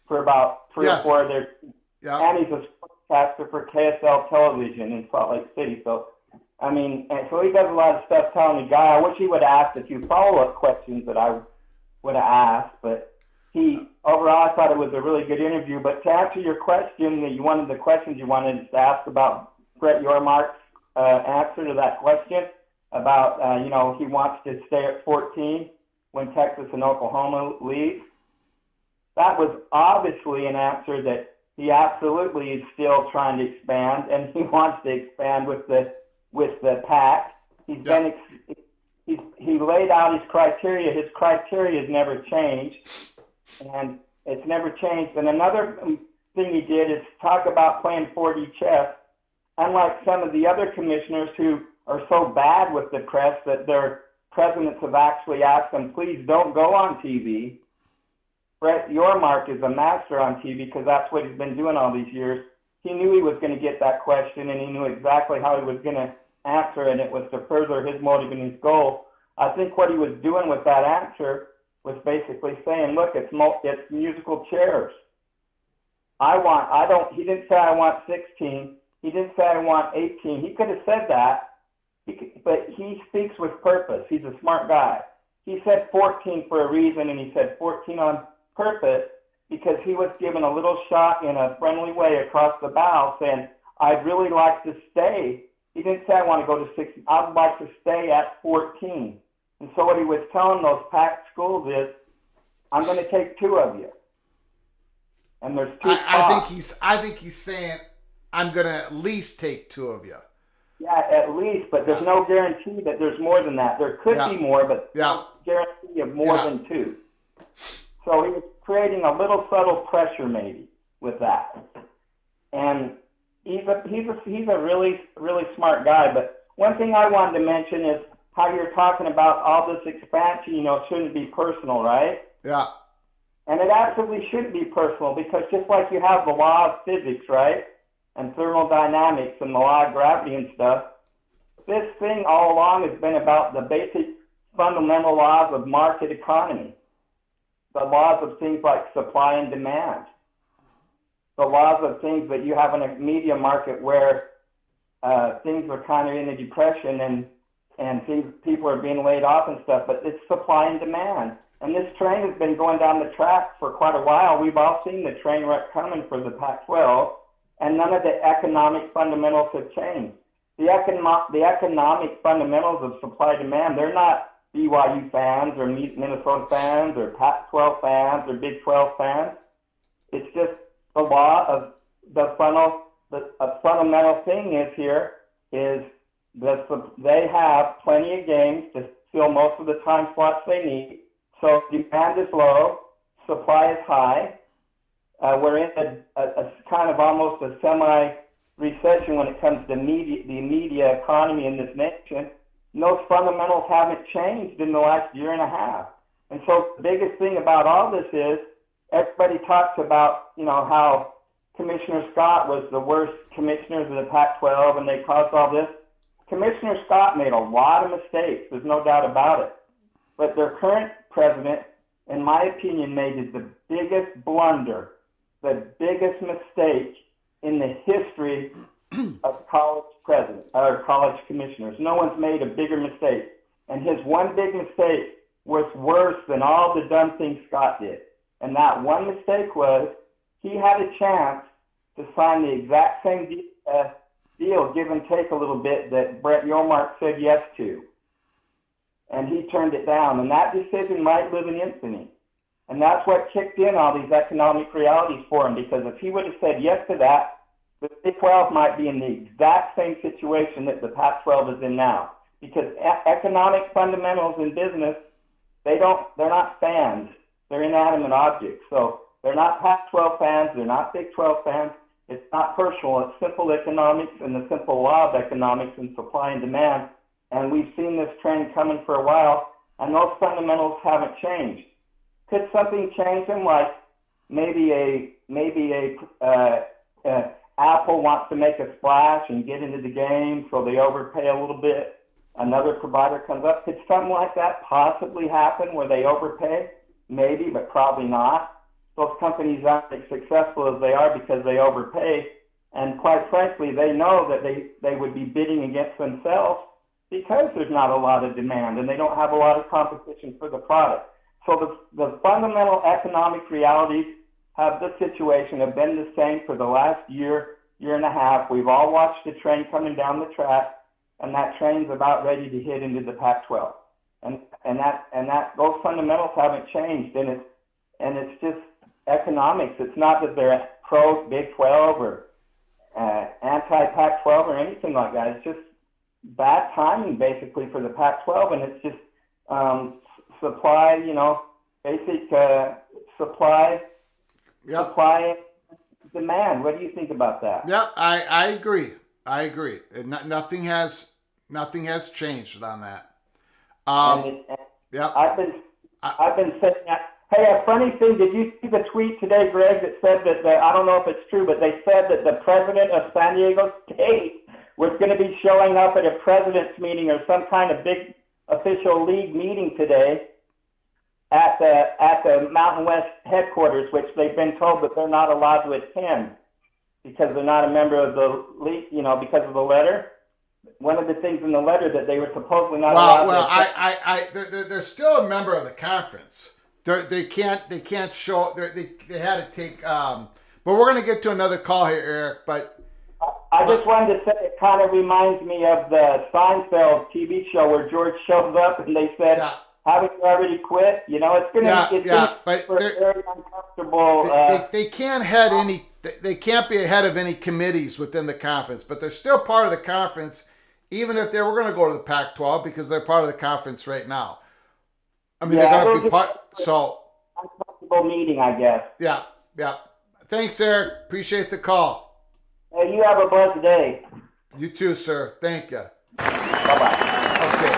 for about 3 or 4 of their teams. Yeah. And he's a sportscaster for KSL Television in Salt Lake City. So, I mean, and so he does a lot of stuff telling the guy. I wish he would have asked a few follow-up questions that I would have asked, but overall, I thought it was a really good interview. But to answer your question, one of the questions you wanted to ask about Brett Yormark's answer to that question about, he wants to stay at 14 when Texas and Oklahoma leave. That was obviously an answer that he absolutely is still trying to expand, and he wants to expand with the PAC. He laid out his criteria. His criteria has never changed, and it's never changed. And another thing he did is talk about playing 4D chess. Unlike some of the other commissioners who are so bad with the press that their presidents have actually asked them, please don't go on TV. Brett Yormark is a master on TV because that's what he's been doing all these years. He knew he was going to get that question, and he knew exactly how he was going to answer it, and it was to further his motive and his goal. I think what he was doing with that answer was basically saying, look, it's musical chairs. He didn't say I want 16. He didn't say I want 18. He could have said that, but he speaks with purpose. He's a smart guy. He said 14 for a reason, and he said 14 on purpose because he was given a little shot in a friendly way across the bow saying, I'd really like to stay. He didn't say I want to go to 16. I'd like to stay at 14. And so what he was telling those packed schools is, I'm going to take 2 of you. And there's 2 spots. I think he's saying, I'm going to at least take 2 of you. Yeah, at least, but there's no guarantee that there's more than that. There could be more, but no guarantee of more than 2. So he was creating a little subtle pressure maybe with that. And he's a really, really smart guy. But one thing I wanted to mention is how you're talking about all this expansion, shouldn't be personal, right? Yeah. And it absolutely should be personal because just like you have the law of physics, right? And thermodynamics and the law of gravity and stuff, this thing all along has been about the basic fundamental laws of market economy. The laws of things like supply and demand. The laws of things that you have in a media market where things are kind of in a depression and people are being laid off and stuff, but it's supply and demand. And this train has been going down the track for quite a while. We've all seen the train wreck coming for the Pac-12, and none of the economic fundamentals have changed. The economic fundamentals of supply and demand, they're not BYU fans or Minnesota fans or Pac-12 fans or Big 12 fans. It's just the law of the fundamental thing is that they have plenty of games to fill most of the time slots they need. So demand is low, supply is high. We're in a kind of almost a semi-recession when it comes to the media economy in this nation. And those fundamentals haven't changed in the last year and a half. And so the biggest thing about all this is everybody talks about, how Commissioner Scott was the worst commissioners of the Pac-12 and they caused all this. Commissioner Scott made a lot of mistakes. There's no doubt about it. But their current president, in my opinion, made the biggest blunder, the biggest mistake in the history of college presidents or college commissioners. No one's made a bigger mistake. And his one big mistake was worse than all the dumb things Scott did. And that one mistake was he had a chance to sign the exact same deal, give and take a little bit, that Brett Yormark said yes to. And he turned it down. And that decision might live in infamy. And that's what kicked in all these economic realities for him, because if he would have said yes to that, the Big 12 might be in the exact same situation that the Pac-12 is in now. Because economic fundamentals in business, they're not fans. They're inanimate objects. So they're not Pac-12 fans. They're not Big 12 fans. It's not personal. It's simple economics and the simple law of economics and supply and demand. And we've seen this trend coming for a while, and those fundamentals haven't changed. Could something change them? Like maybe Apple wants to make a splash and get into the game, so they overpay a little bit. Another provider comes up. Could something like that possibly happen where they overpay? Maybe, but probably not. Those companies aren't as successful as they are because they overpay. And quite frankly, they know that they would be bidding against themselves because there's not a lot of demand and they don't have a lot of competition for the product. So the fundamental economic realities of the situation have been the same for the last year and a half. We've all watched the train coming down the track, and that train's about ready to hit into the Pac-12. And those fundamentals haven't changed, and it's just economics. It's not that they're pro Big 12 or anti-Pac-12 or anything like that. It's just bad timing basically for the Pac-12, and it's just supply, basic supply. Yep. Supply and demand. What do you think about that? Yeah, I agree. Nothing has changed on that. Yeah. I've been saying that. Hey, a funny thing. Did you see the tweet today, Greg, that said that I don't know if it's true, but they said that the president of San Diego State was going to be showing up at a president's meeting or some kind of big official league meeting today at at the Mountain West headquarters, which they've been told that they're not allowed to attend because they're not a member of the league, because of the letter. One of the things in the letter that they were supposedly not allowed to attend. They're still a member of the conference. They can't show. They had to take. But we're going to get to another call here, Eric. But I just wanted to say it kind of reminds me of the Seinfeld TV show where George shows up and they said, "Haven't you already quit?" It's going to be very uncomfortable. They can't head any. They can't be ahead of any committees within the conference, but they're still part of the conference, even if they were going to go to the Pac-12 because they're part of the conference right now. I mean, they're going to be part. So uncomfortable meeting, I guess. Yeah. Thanks, Eric. Appreciate the call. Hey, you have a blessed day. You too, sir. Thank you. Bye-bye. Okay.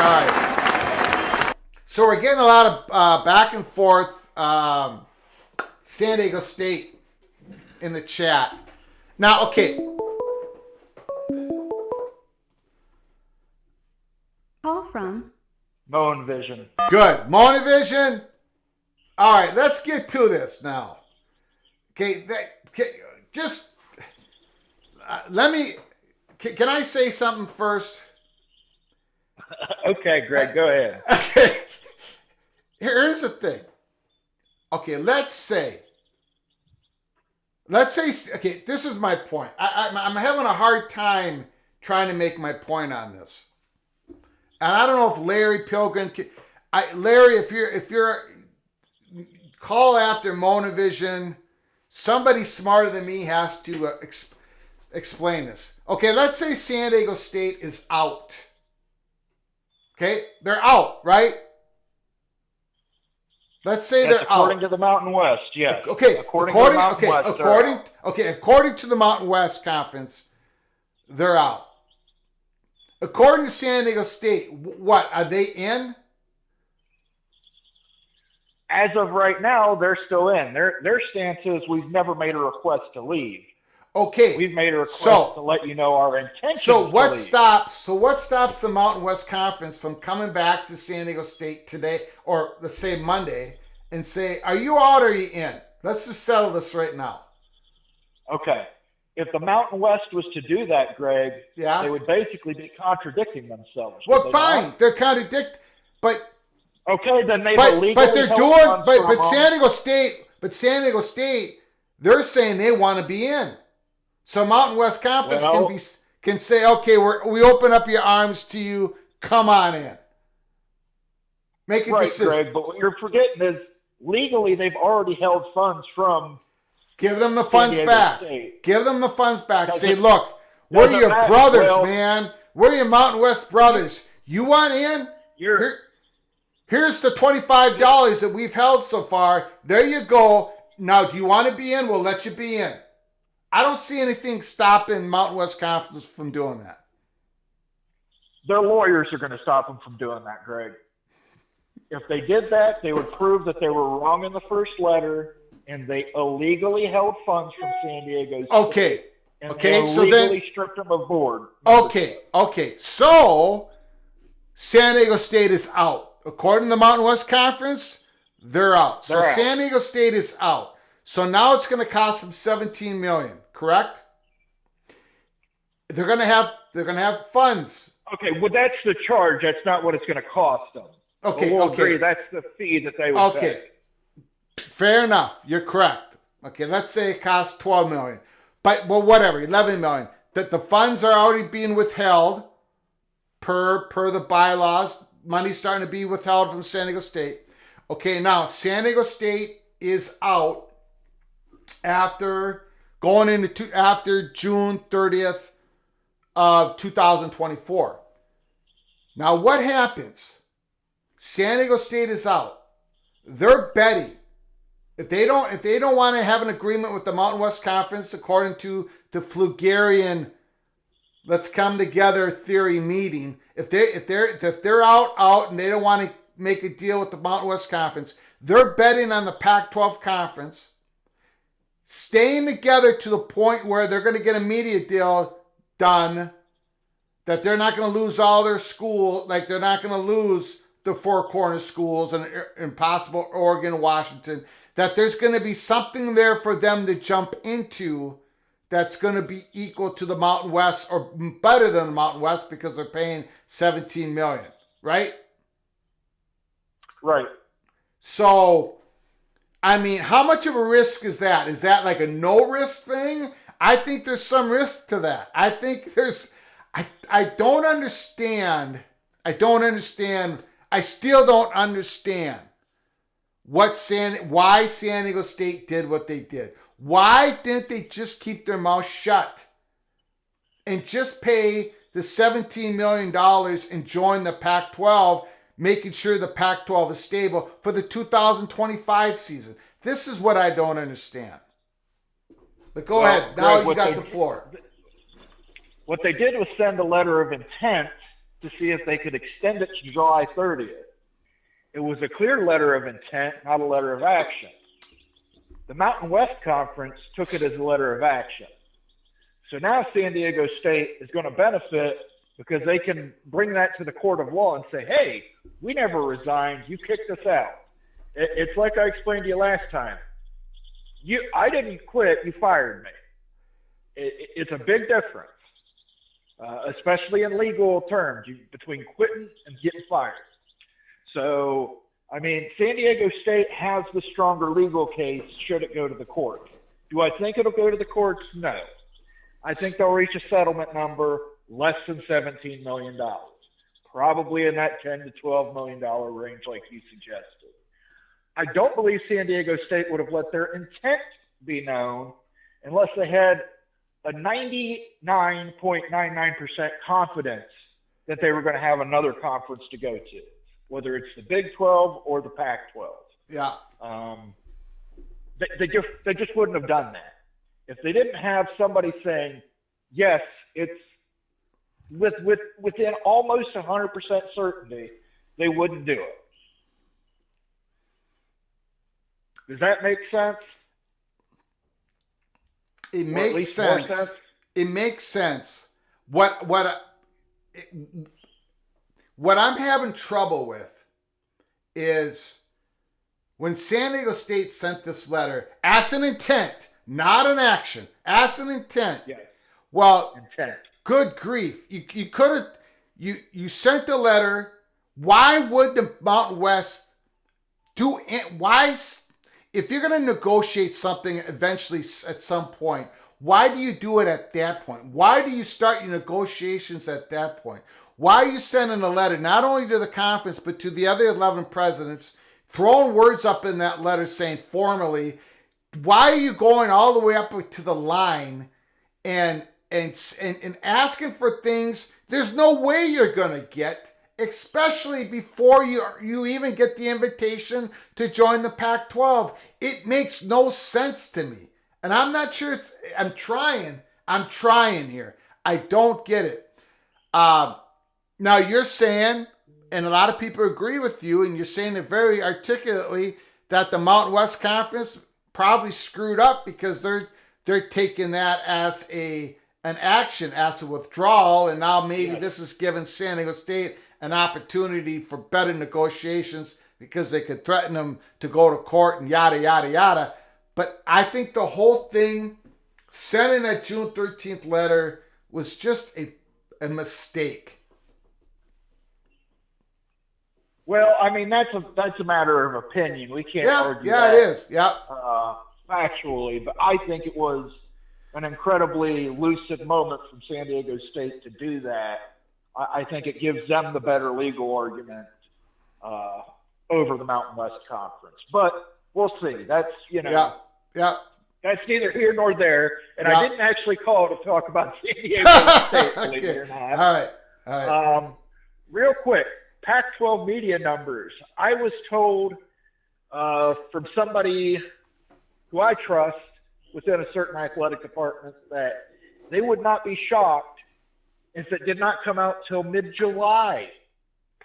All right. So we're getting a lot of back and forth. San Diego State in the chat. Now, okay. Call from Moan Vision. Good. Monovision. All right, let's get to this now. Okay, just let me. Can I say something first? Okay, Greg, go ahead. Okay. Here's the thing. Okay, let's say, okay, this is my point. I'm having a hard time trying to make my point on this. And I don't know if Larry Pilgrim can, Larry, if you're call after Monovision, somebody smarter than me has to explain this. Okay, let's say San Diego State is out. Okay, they're out, right? Let's say they're according out. to the Mountain West, yes. Okay, according to the Mountain West, according to the Mountain West Conference, they're out. According to San Diego State, what are they in? As of right now, they're still in. Their stance is we've never made a request to leave. Okay, we've made a request to let you know our intention. So what stops the Mountain West Conference from coming back to San Diego State today, or let's say Monday, and say, "Are you out or are you in?" Let's just settle this right now. Okay. If the Mountain West was to do that, Greg, they would basically be contradicting themselves. Well, fine, they're contradicting, but okay, then they illegally. But they're doing, but San Diego State, they're saying they want to be in. So Mountain West Conference can say, okay, we open up your arms to you. Come on in. Make a decision. Greg, but what you're forgetting is legally they've already held funds from. Give them the funds back. Give them the funds back. Say, look, we're your brothers, man. We're your Mountain West brothers. You want in? Here's the $25 that we've held so far. There you go. Now, do you want to be in? We'll let you be in. I don't see anything stopping Mountain West Conference from doing that. Their lawyers are going to stop them from doing that, Greg. If they did that, they would prove that they were wrong in the first letter, and they illegally held funds from San Diego State. Okay. And okay. So then stripped them of board. Okay. So San Diego State is out. According to the Mountain West Conference, they're out. So San Diego State is out. So now it's going to cost them $17 million, correct? They're going to have funds. Okay, well that's the charge. That's not what it's going to cost them. Okay, we'll agree that's the fee that they would pay. Fair enough. You're correct. Okay, let's say it costs $12 million. But whatever, $11 million. That the funds are already being withheld per the bylaws. Money's starting to be withheld from San Diego State. Okay, now San Diego State is out after June 30th of 2024. Now what happens? San Diego State is out. They're betting. If they don't want to have an agreement with the Mountain West Conference, according to the Flugarian let's come together theory meeting, if they're out and they don't want to make a deal with the Mountain West Conference, they're betting on the Pac-12 conference. staying together to the point where they're going to get a media deal done, that they're not going to lose all their school, like they're not going to lose the Four Corner schools and possible Oregon, Washington, that there's going to be something there for them to jump into that's going to be equal to the Mountain West or better than the Mountain West because they're paying $17 million, right? Right. So, I mean, how much of a risk is that? Is that like a no risk thing? I think there's some risk to that. I think there's, I don't understand. I still don't understand why San Diego State did what they did. Why didn't they just keep their mouth shut and just pay the $17 million and join the Pac-12, making sure the Pac-12 is stable for the 2025 season? This is what I don't understand. But go ahead. Now you got the floor. What they did was send a letter of intent to see if they could extend it to July 30th. It was a clear letter of intent, not a letter of action. The Mountain West Conference took it as a letter of action. So now San Diego State is going to benefit because they can bring that to the court of law and say, hey, we never resigned. You kicked us out. It's like I explained to you last time. I didn't quit. You fired me. It's a big difference, especially in legal terms, between quitting and getting fired. So, I mean, San Diego State has the stronger legal case should it go to the court. Do I think it'll go to the courts? No. I think they'll reach a settlement number less than $17 million, probably in that $10 to $12 million range like you suggested. I don't believe San Diego State would have let their intent be known unless they had a 99.99% confidence that they were going to have another conference to go to, whether it's the Big 12 or the Pac-12. Yeah. They just wouldn't have done that. If they didn't have somebody saying, yes, it's within almost 100% certainty, they wouldn't do it. Does that make sense? It makes sense. It makes sense. What I'm having trouble with is when San Diego State sent this letter as an intent, not an action, as an intent. Yes. Well, intent. Good grief. You could have, you sent the letter. Why would the Mountain West do it? Why, if you're going to negotiate something eventually at some point, why do you do it at that point? Why do you start your negotiations at that point? Why are you sending a letter not only to the conference, but to the other 11 presidents, throwing words up in that letter saying formally, why are you going all the way up to the line and asking for things there's no way you're going to get, especially before you even get the invitation to join the Pac-12? It makes no sense to me. And I'm not sure I'm trying here. I don't get it. Now you're saying, and a lot of people agree with you, and you're saying it very articulately, that the Mountain West Conference probably screwed up because they're taking that as an action, as a withdrawal, and now maybe this is giving San Diego State an opportunity for better negotiations because they could threaten them to go to court and yada, yada, yada. But I think the whole thing, sending that June 13th letter, was just a mistake. Well, I mean, that's a matter of opinion. We can't argue that. Yeah, it is. Yeah. Factually, but I think it was an incredibly lucid moment from San Diego State to do that. I think it gives them the better legal argument over the Mountain West Conference. But we'll see. That's, Yeah. That's neither here nor there. And I didn't actually call to talk about San Diego State, believe it or not. All right. Real quick, Pac-12 media numbers. I was told from somebody who I trust within a certain athletic department that they would not be shocked if it did not come out till mid-July,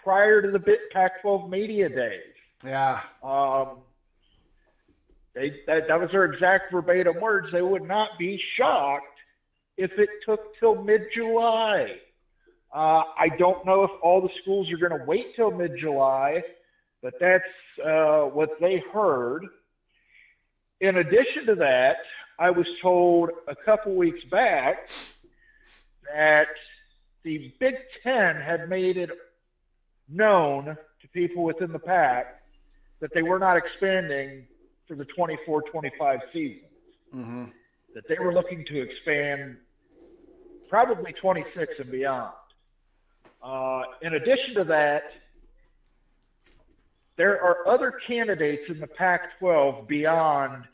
prior to the Pac-12 media days. Yeah. That was their exact verbatim words. They would not be shocked if it took till mid-July. I don't know if all the schools are going to wait till mid-July, but that's what they heard. In addition to that, I was told a couple weeks back that the Big Ten had made it known to people within the Pac that they were not expanding for the 24-25 season. Mm-hmm. That they were looking to expand probably 26 and beyond. In addition to that, there are other candidates in the Pac-12 beyond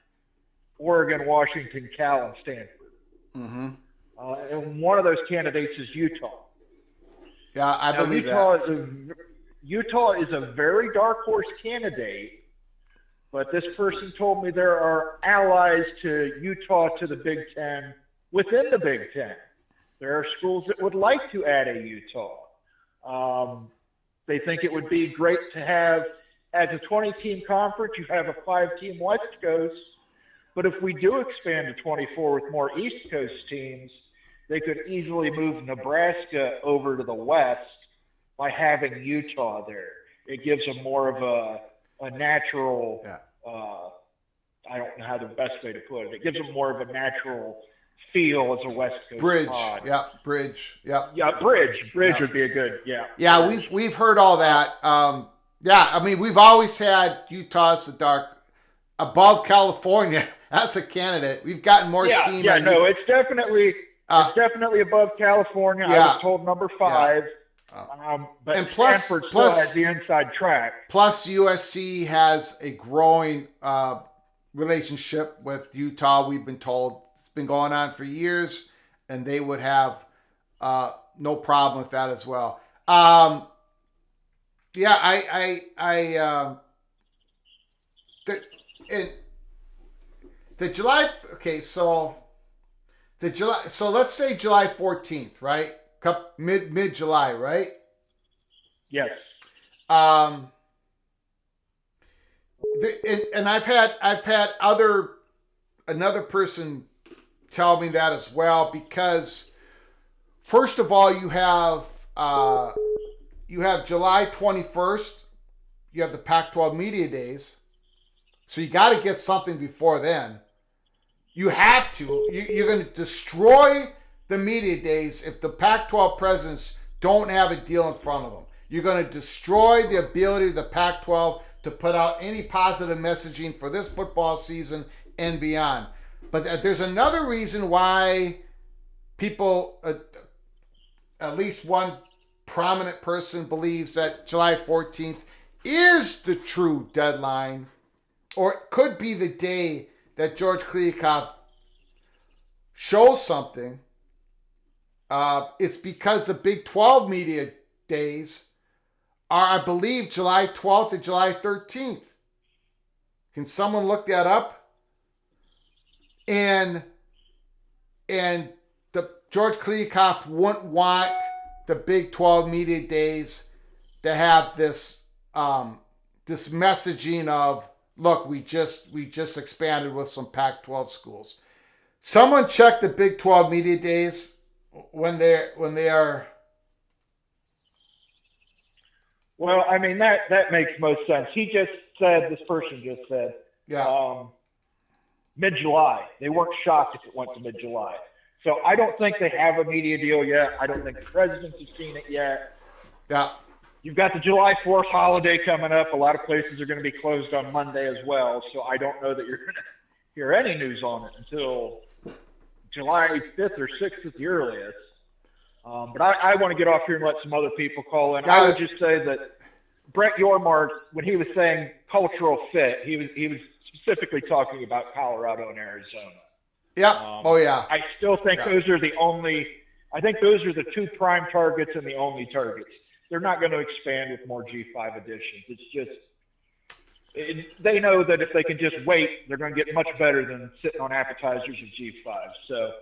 Oregon, Washington, Cal, and Stanford. Mm-hmm. And one of those candidates is Utah. Yeah, I believe Utah is a very dark horse candidate, but this person told me there are allies to Utah to the Big Ten within the Big Ten. There are schools that would like to add a Utah. They think it would be great to have, as a 20-team conference, you have a 5-team West Coast. But if we do expand to 24 with more East Coast teams, they could easily move Nebraska over to the West by having Utah there. It gives them more of a natural, I don't know how the best way to put it. It gives them more of a natural feel as a West Coast bridge. pod. Yeah, bridge. Yeah. Yeah, bridge would be a good. Yeah. Yeah, we've heard all that. I mean, we've always had Utah as the dark above California as a candidate. We've gotten more steam. Yeah, no, it's definitely above California. Yeah. I was told number 5. But and plus, Stanford still has the inside track. Plus, USC has a growing relationship with Utah. We've been told it's been going on for years, and they would have no problem with that as well. The July. Okay, so the July. So let's say July 14th, right? Mid July, right? Yes. And I've had another person tell me that as well, because first of all, you have July 21st, you have the Pac-12 Media Days, so you got to get something before then. You have to. You're going to destroy the media days if the Pac-12 presidents don't have a deal in front of them. You're going to destroy the ability of the Pac-12 to put out any positive messaging for this football season and beyond. But there's another reason why people, at least one prominent person, believes that July 14th is the true deadline, or it could be the day that George Kliavkoff shows something. It's because the Big 12 media days are, I believe, July 12th and July 13th. Can someone look that up? And the George Kliavkoff wouldn't want the Big 12 media days to have this this messaging of, look, we just expanded with some Pac-12 schools. Someone check the Big 12 media days when they are. Well, I mean, that makes most sense. This person just said, mid-July. They weren't shocked if it went to mid-July. So I don't think they have a media deal yet. I don't think the presidents have seen it yet. Yeah. You've got the July 4th holiday coming up. A lot of places are going to be closed on Monday as well. So I don't know that you're going to hear any news on it until July 5th or 6th at the earliest. But I want to get off here and let some other people call in. I would just say that Brett Yormark, when he was saying cultural fit, he was specifically talking about Colorado and Arizona. Yep. I still think those are those are the two prime targets and the only targets. They're not going to expand with more G5 additions. It's just, they know that if they can just wait, they're going to get much better than sitting on appetizers of G5. So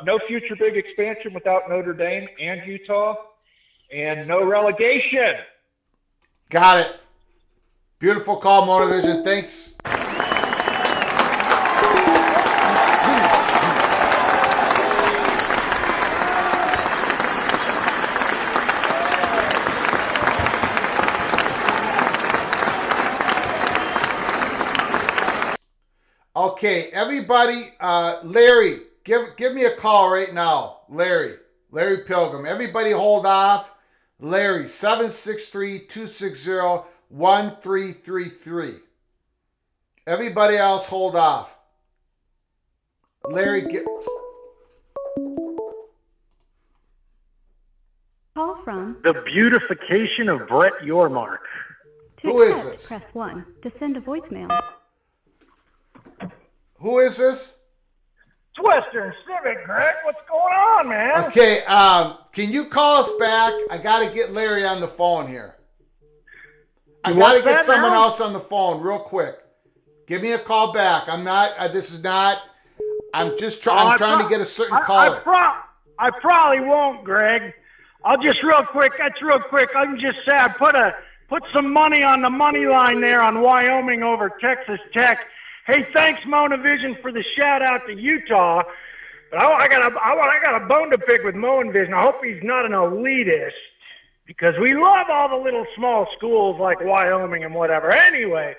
no future big expansion without Notre Dame and Utah, and no relegation. Got it. Beautiful call, Motivision. Thanks. Okay, everybody, Larry, give me a call right now. Larry Pilgrim. Everybody hold off. Larry, 763-260-1333. Everybody else hold off. Larry, Call from The beautification of Brett Yormark. to Who is accept, this? press 1. To send a voicemail. Who is this? It's Western Civic, Greg. What's going on, man? Okay, can you call us back? I got to get Larry on the phone here. I got to get someone else on the phone real quick. Give me a call back. I'm just trying to get a certain caller. I probably won't, Greg. I'll just real quick. I can just say I put some money on the money line there on Wyoming over Texas Tech. Hey, thanks Monavision for the shout out to Utah. But I got a bone to pick with Monavision. I hope he's not an elitist because we love all the little small schools like Wyoming and whatever. Anyway,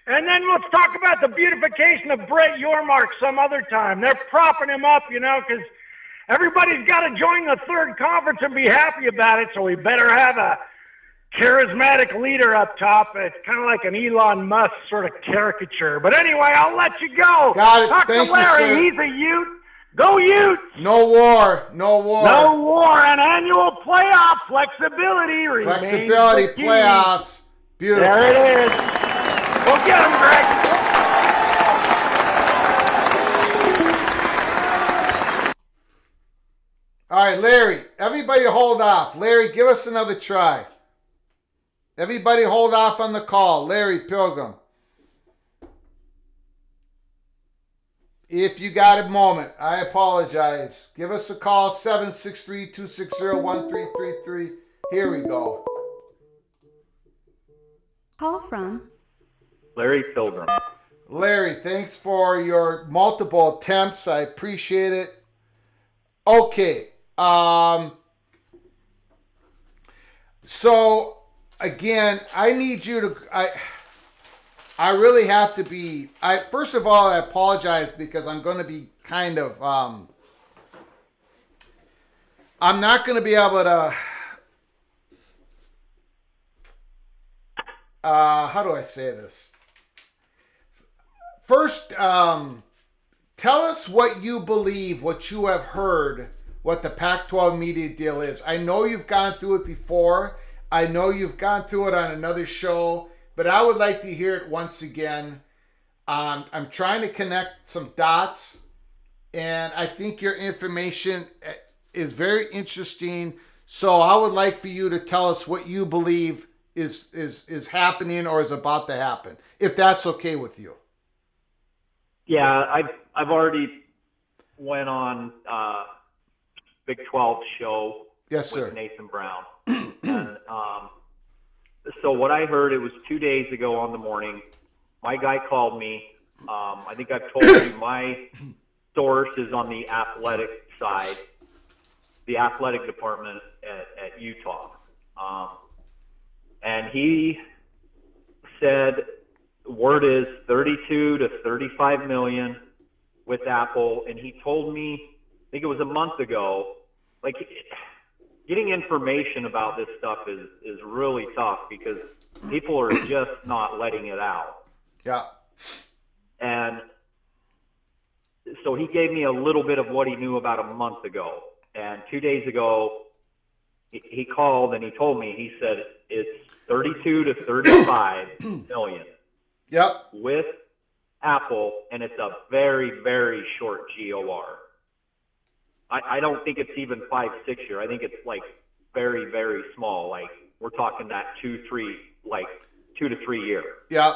and then let's talk about the beautification of Brett Yormark some other time. They're propping him up, because everybody's got to join the third conference and be happy about it. So we better have a charismatic leader up top. It's kind of like an Elon Musk sort of caricature. But anyway, I'll let you go. Got it. Talk Thank to Larry. you, sir. He's a Ute. Go Utes. No war. No war. And annual playoff flexibility remains Flexibility, the key. playoffs. Beautiful. There it is. Go get him, Greg. All right, Larry, everybody hold off. Larry, give us another try. Everybody hold off on the call. Larry Pilgrim. If you got a moment, I apologize. Give us a call, 763-260-1333. Here we go. Call from Larry Pilgrim. Larry, thanks for your multiple attempts. I appreciate it. Okay. So again, I need you to, I really have to be, first of all, I apologize because I'm going to be kind of, I'm not going to be able to, how do I say this? First, tell us what you believe, what you have heard, what the Pac-12 media deal is. I know you've gone through it before. I know you've gone through it on another show, but I would like to hear it once again. I'm trying to connect some dots, and I think your information is very interesting. So I would like for you to tell us what you believe is happening or is about to happen, if that's okay with you. Yeah, I've already went on Big 12 show Yes, sir. with Nathan Brown. And so what I heard, it was 2 days ago on the morning. My guy called me. I think I've told you my source is on the athletic side, the athletic department at Utah. And he said word is 32 to 35 million with Apple. And he told me, I think it was a month ago, like getting information about this stuff is really tough because people are just not letting it out. Yeah. And so he gave me a little bit of what he knew about a month ago. And 2 days ago, he called and he told me, he said, it's 32 to 35 million. Yep. With Apple, and it's a very, very short GOR. I don't think it's even 5-6 year. I think it's like very, very small. Like we're talking that 2 to 3 year. Yep.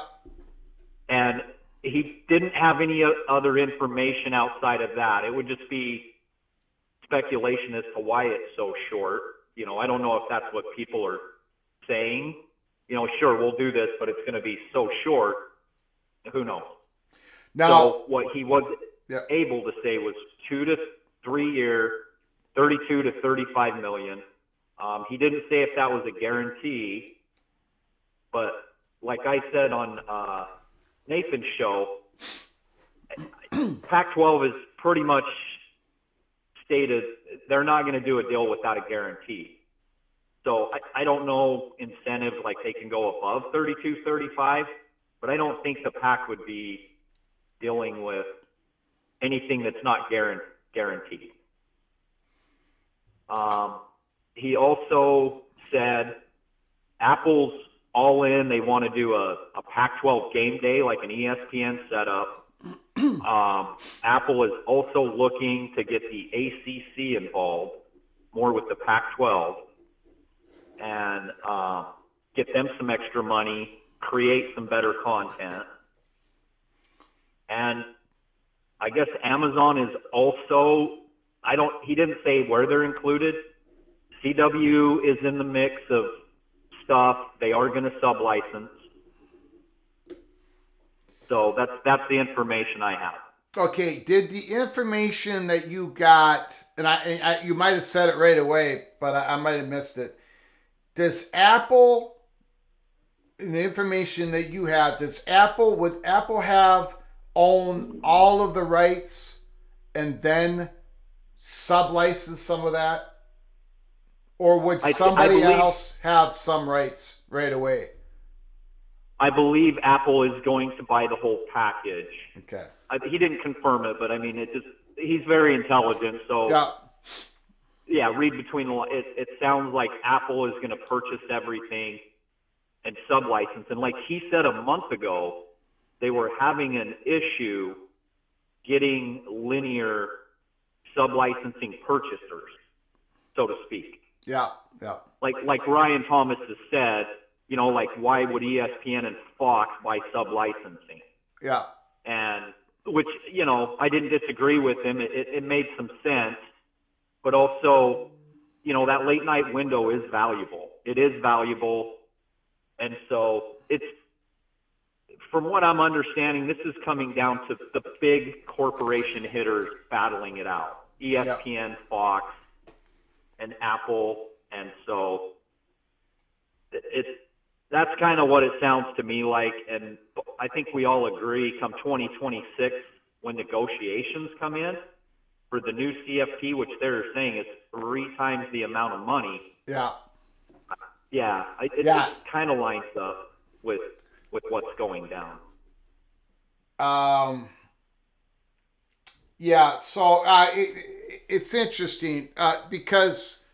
And he didn't have any other information outside of that. It would just be speculation as to why it's so short. I don't know if that's what people are saying. Sure, we'll do this, but it's going to be so short. Who knows? Now, so what he was able to say was 2 to 3 year, 32 to 35 million. He didn't say if that was a guarantee, but like I said on Nathan's show, Pac-12 is pretty much stated they're not going to do a deal without a guarantee. So I don't know incentive like they can go above 32, 35, but I don't think the Pac would be dealing with anything that's not guaranteed. He also said Apple's all in. They want to do a Pac-12 game day, like an ESPN setup. Apple is also looking to get the ACC involved more with the Pac-12 and get them some extra money, create some better content. And I guess Amazon is also, he didn't say where they're included. CW is in the mix of stuff. They are going to sub-license. So that's the information I have. Okay, did the information that you got, and I you might have said it right away, but I might have missed it. Does Apple, in the information that you have, would Apple have own all of the rights and then sub-license some of that? Or would somebody else have some rights right away? I believe Apple is going to buy the whole package. Okay. He didn't confirm it, but I mean, he's very intelligent. So yeah, read between the lines. It sounds like Apple is going to purchase everything and sub-license. And like he said a month ago, they were having an issue getting linear sub-licensing purchasers, so to speak. Yeah. Like Ryan Thomas has said, like why would ESPN and Fox buy sub-licensing? Yeah. And which, I didn't disagree with him. It made some sense, but also, that late night window is valuable. It is valuable. And so from what I'm understanding, this is coming down to the big corporation hitters battling it out. ESPN, Fox, and Apple. And so that's kind of what it sounds to me like. And I think we all agree come 2026, when negotiations come in for the new CFP, which they're saying is 3 times the amount of money. Yeah. It kind of lines up with what's going down. So it's interesting because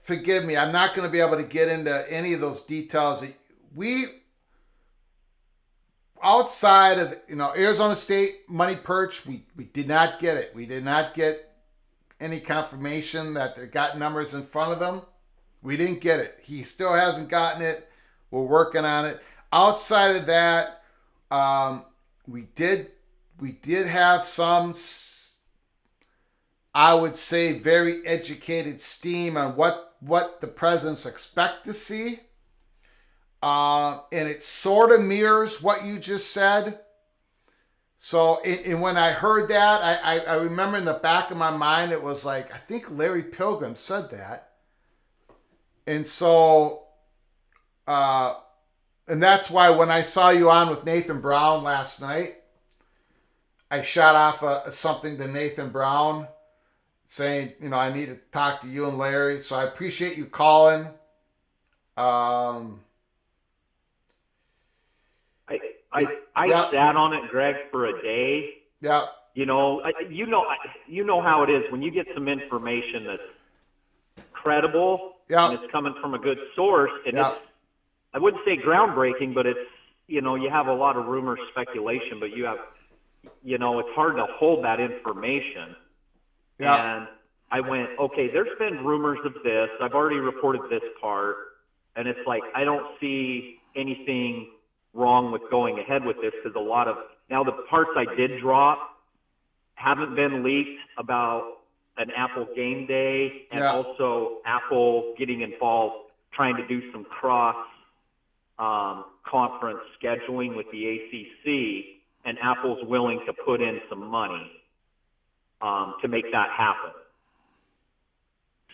forgive me, I'm not going to be able to get into any of those details. Outside of Arizona State money perch, we did not get it. We did not get any confirmation that they got numbers in front of them. We didn't get it. He still hasn't gotten it. We're working on it. Outside of that, we did have some, I would say, very educated steam on what the presidents expect to see. And it sort of mirrors what you just said. So, and when I heard that, I remember in the back of my mind, it was like, I think Larry Pilgrim said that. And so, and that's why when I saw you on with Nathan Brown last night, I shot off something to Nathan Brown saying, I need to talk to you and Larry. So I appreciate you calling. I sat on it, Greg, for a day. Yeah. You know how it is when you get some information that's credible and it's coming from a good source. And it's, I wouldn't say groundbreaking, but it's, you have a lot of rumor speculation, but you have, it's hard to hold that information. Yeah. And I went, okay, there's been rumors of this. I've already reported this part. And it's like, I don't see anything wrong with going ahead with this because now the parts I did drop haven't been leaked about an Apple game day and also Apple getting involved, trying to do some cross conference scheduling with the ACC, and Apple's willing to put in some money to make that happen.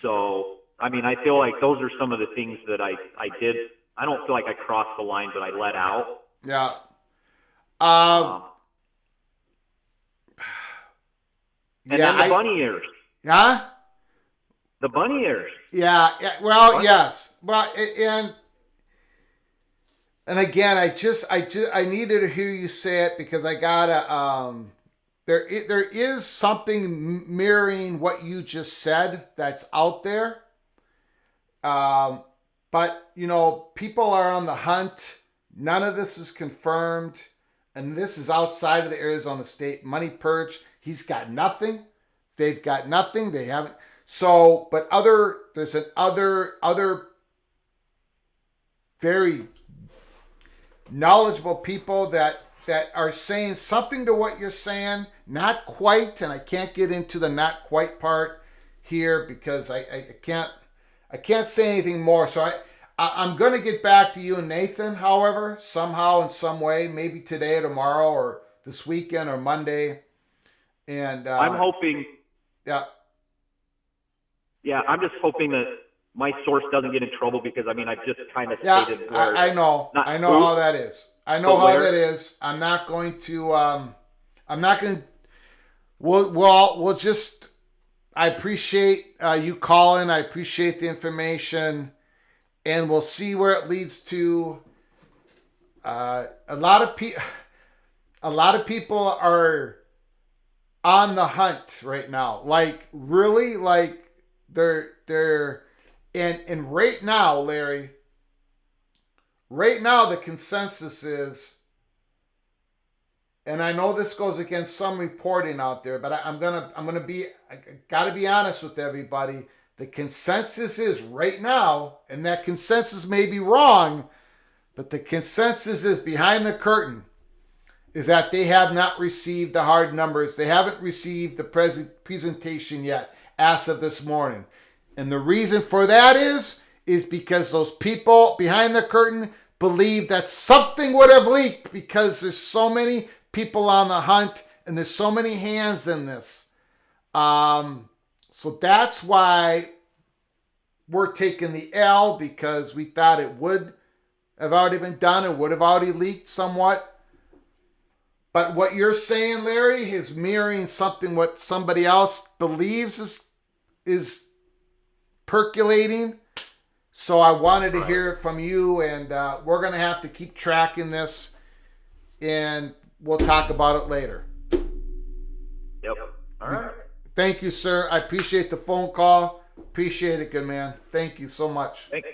So, I mean, I feel like those are some of the things that I did. I don't feel like I crossed the line, but I let out. Yeah. And then the bunny ears. Huh? The bunny ears. Yeah. Well, yes. Well, and again, I needed to hear you say it because I gotta. There is something mirroring what you just said that's out there. But people are on the hunt. None of this is confirmed, and this is outside of the Arizona State money purge. He's got nothing. They've got nothing. They haven't. So, but there's other very knowledgeable people that are saying something to what you're saying. Not quite, and I can't get into the not quite part here because I can't say anything more. So I'm going to get back to you and Nathan, however, somehow in some way, maybe today or tomorrow or this weekend or Monday. And I'm hoping. Yeah. Yeah, I'm just hoping that my source doesn't get in trouble because, I've just kind of stated where. I know how that is. I know how that is. I'm not going to, we'll just, I appreciate you calling. I appreciate the information, and we'll see where it leads to. A lot of people are on the hunt right now. Like really, like they're and right now, Larry. Right now, the consensus is, and I know this goes against some reporting out there, but I gotta be honest with everybody. The consensus is right now, and that consensus may be wrong, but the consensus is behind the curtain, is that they have not received the hard numbers. They haven't received the presentation yet, as of this morning. And the reason for that is because those people behind the curtain believe that something would have leaked because there's so many people on the hunt and there's so many hands in this. So that's why we're taking the L, because we thought it would have already been done. It would have already leaked somewhat. But what you're saying, Larry, is mirroring something what somebody else believes is percolating. So I wanted to hear it from you, and we're going to have to keep tracking this, and we'll talk about it later. Yep. All right. Thank you, sir. I appreciate the phone call. Appreciate it, good man. Thank you so much. Thank you.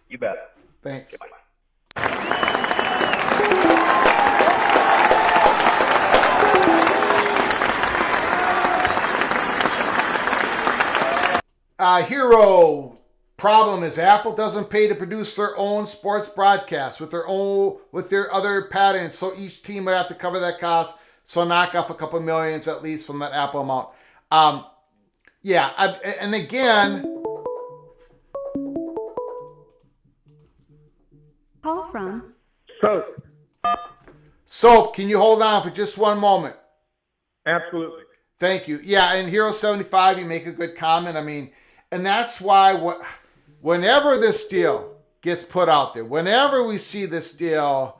You bet. Thanks. Goodbye. Hero problem is Apple doesn't pay to produce their own sports broadcast with their other patents, so each team would have to cover that cost. So knock off a couple millions at least from that Apple amount. And again, Call from Soap, can you hold on for just one moment? Absolutely. Thank you. Yeah, and Hero 75, you make a good comment. And that's why whenever this deal gets put out there, whenever we see this deal,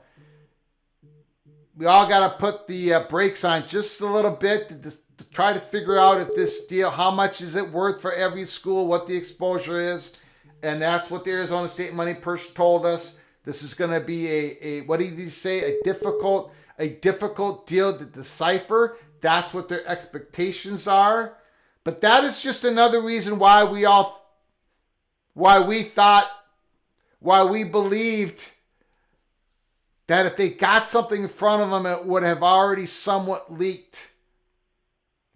we all got to put the brakes on just a little bit to try to figure out if this deal, how much is it worth for every school, what the exposure is. And that's what the Arizona State Money Purse told us. This is going to be a what did he say? A difficult deal to decipher. That's what their expectations are. But that is just another reason why we believed that if they got something in front of them, it would have already somewhat leaked.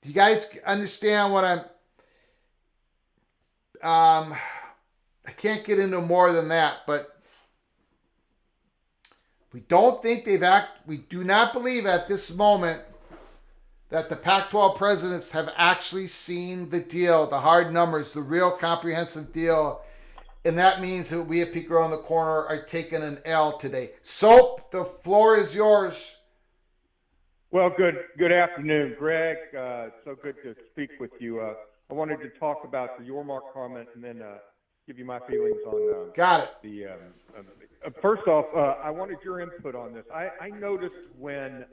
Do you guys understand what I can't get into more than that, but we do not believe at this moment that the Pac-12 presidents have actually seen the deal, the hard numbers, the real comprehensive deal. And that means that we at Peek Around the Corner are taking an L today. Soap, the floor is yours. Well, good afternoon, Greg. It's so good to speak with you. I wanted to talk about the Yormark comment and then give you my feelings on Got it. the. First off, I wanted your input on this. I noticed when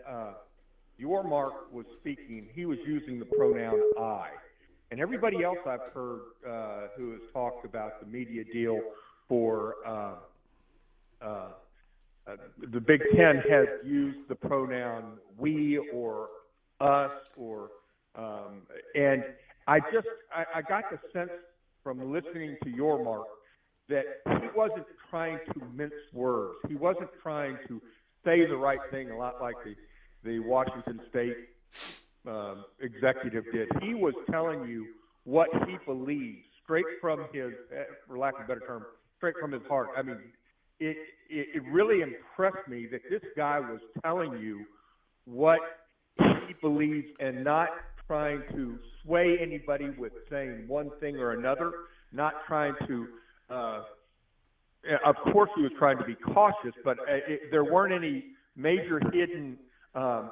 Yormark was speaking, he was using the pronoun I. And everybody else I've heard who has talked about the media deal for the Big Ten has used the pronoun we or us or and I got the sense from listening to Yormark that he wasn't trying to mince words. He wasn't trying to say the right thing, a lot like the Washington State executive did. He was telling you what he believes straight from his, for lack of a better term, straight from his heart. I mean, it really impressed me that this guy was telling you what he believes and not trying to sway anybody with saying one thing or another, not trying to, of course he was trying to be cautious, but there weren't any major hidden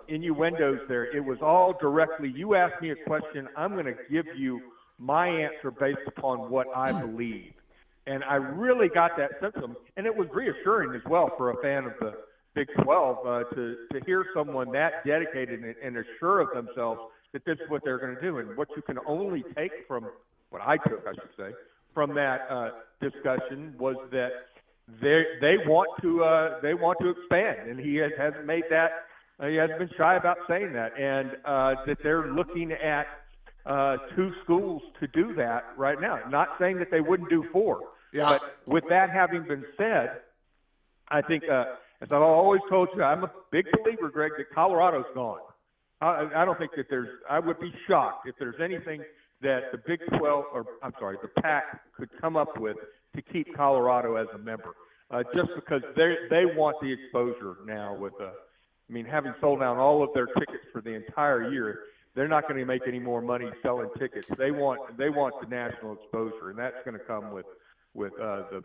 innuendos there. It was all directly, you asked me a question, I'm going to give you my answer based upon what I believe. And I really got that sense of him. And it was reassuring as well for a fan of the Big 12 to hear someone that dedicated and assured of themselves that this is what they're going to do. And what you can only take from, what I took, I should say, from that discussion was that they want to expand. And he hasn't made that, he hasn't been shy about saying that. And that they're looking at 2 schools to do that right now. Not saying that they wouldn't do 4. Yeah. But with that having been said, I think, as I've always told you, I'm a big believer, Greg, that Colorado's gone. I don't think that I would be shocked if there's anything that the Big 12, the PAC could come up with to keep Colorado as a member. Just because they want the exposure now with, having sold down all of their tickets for the entire year, they're not going to make any more money selling tickets. They want the national exposure, and that's going to come with the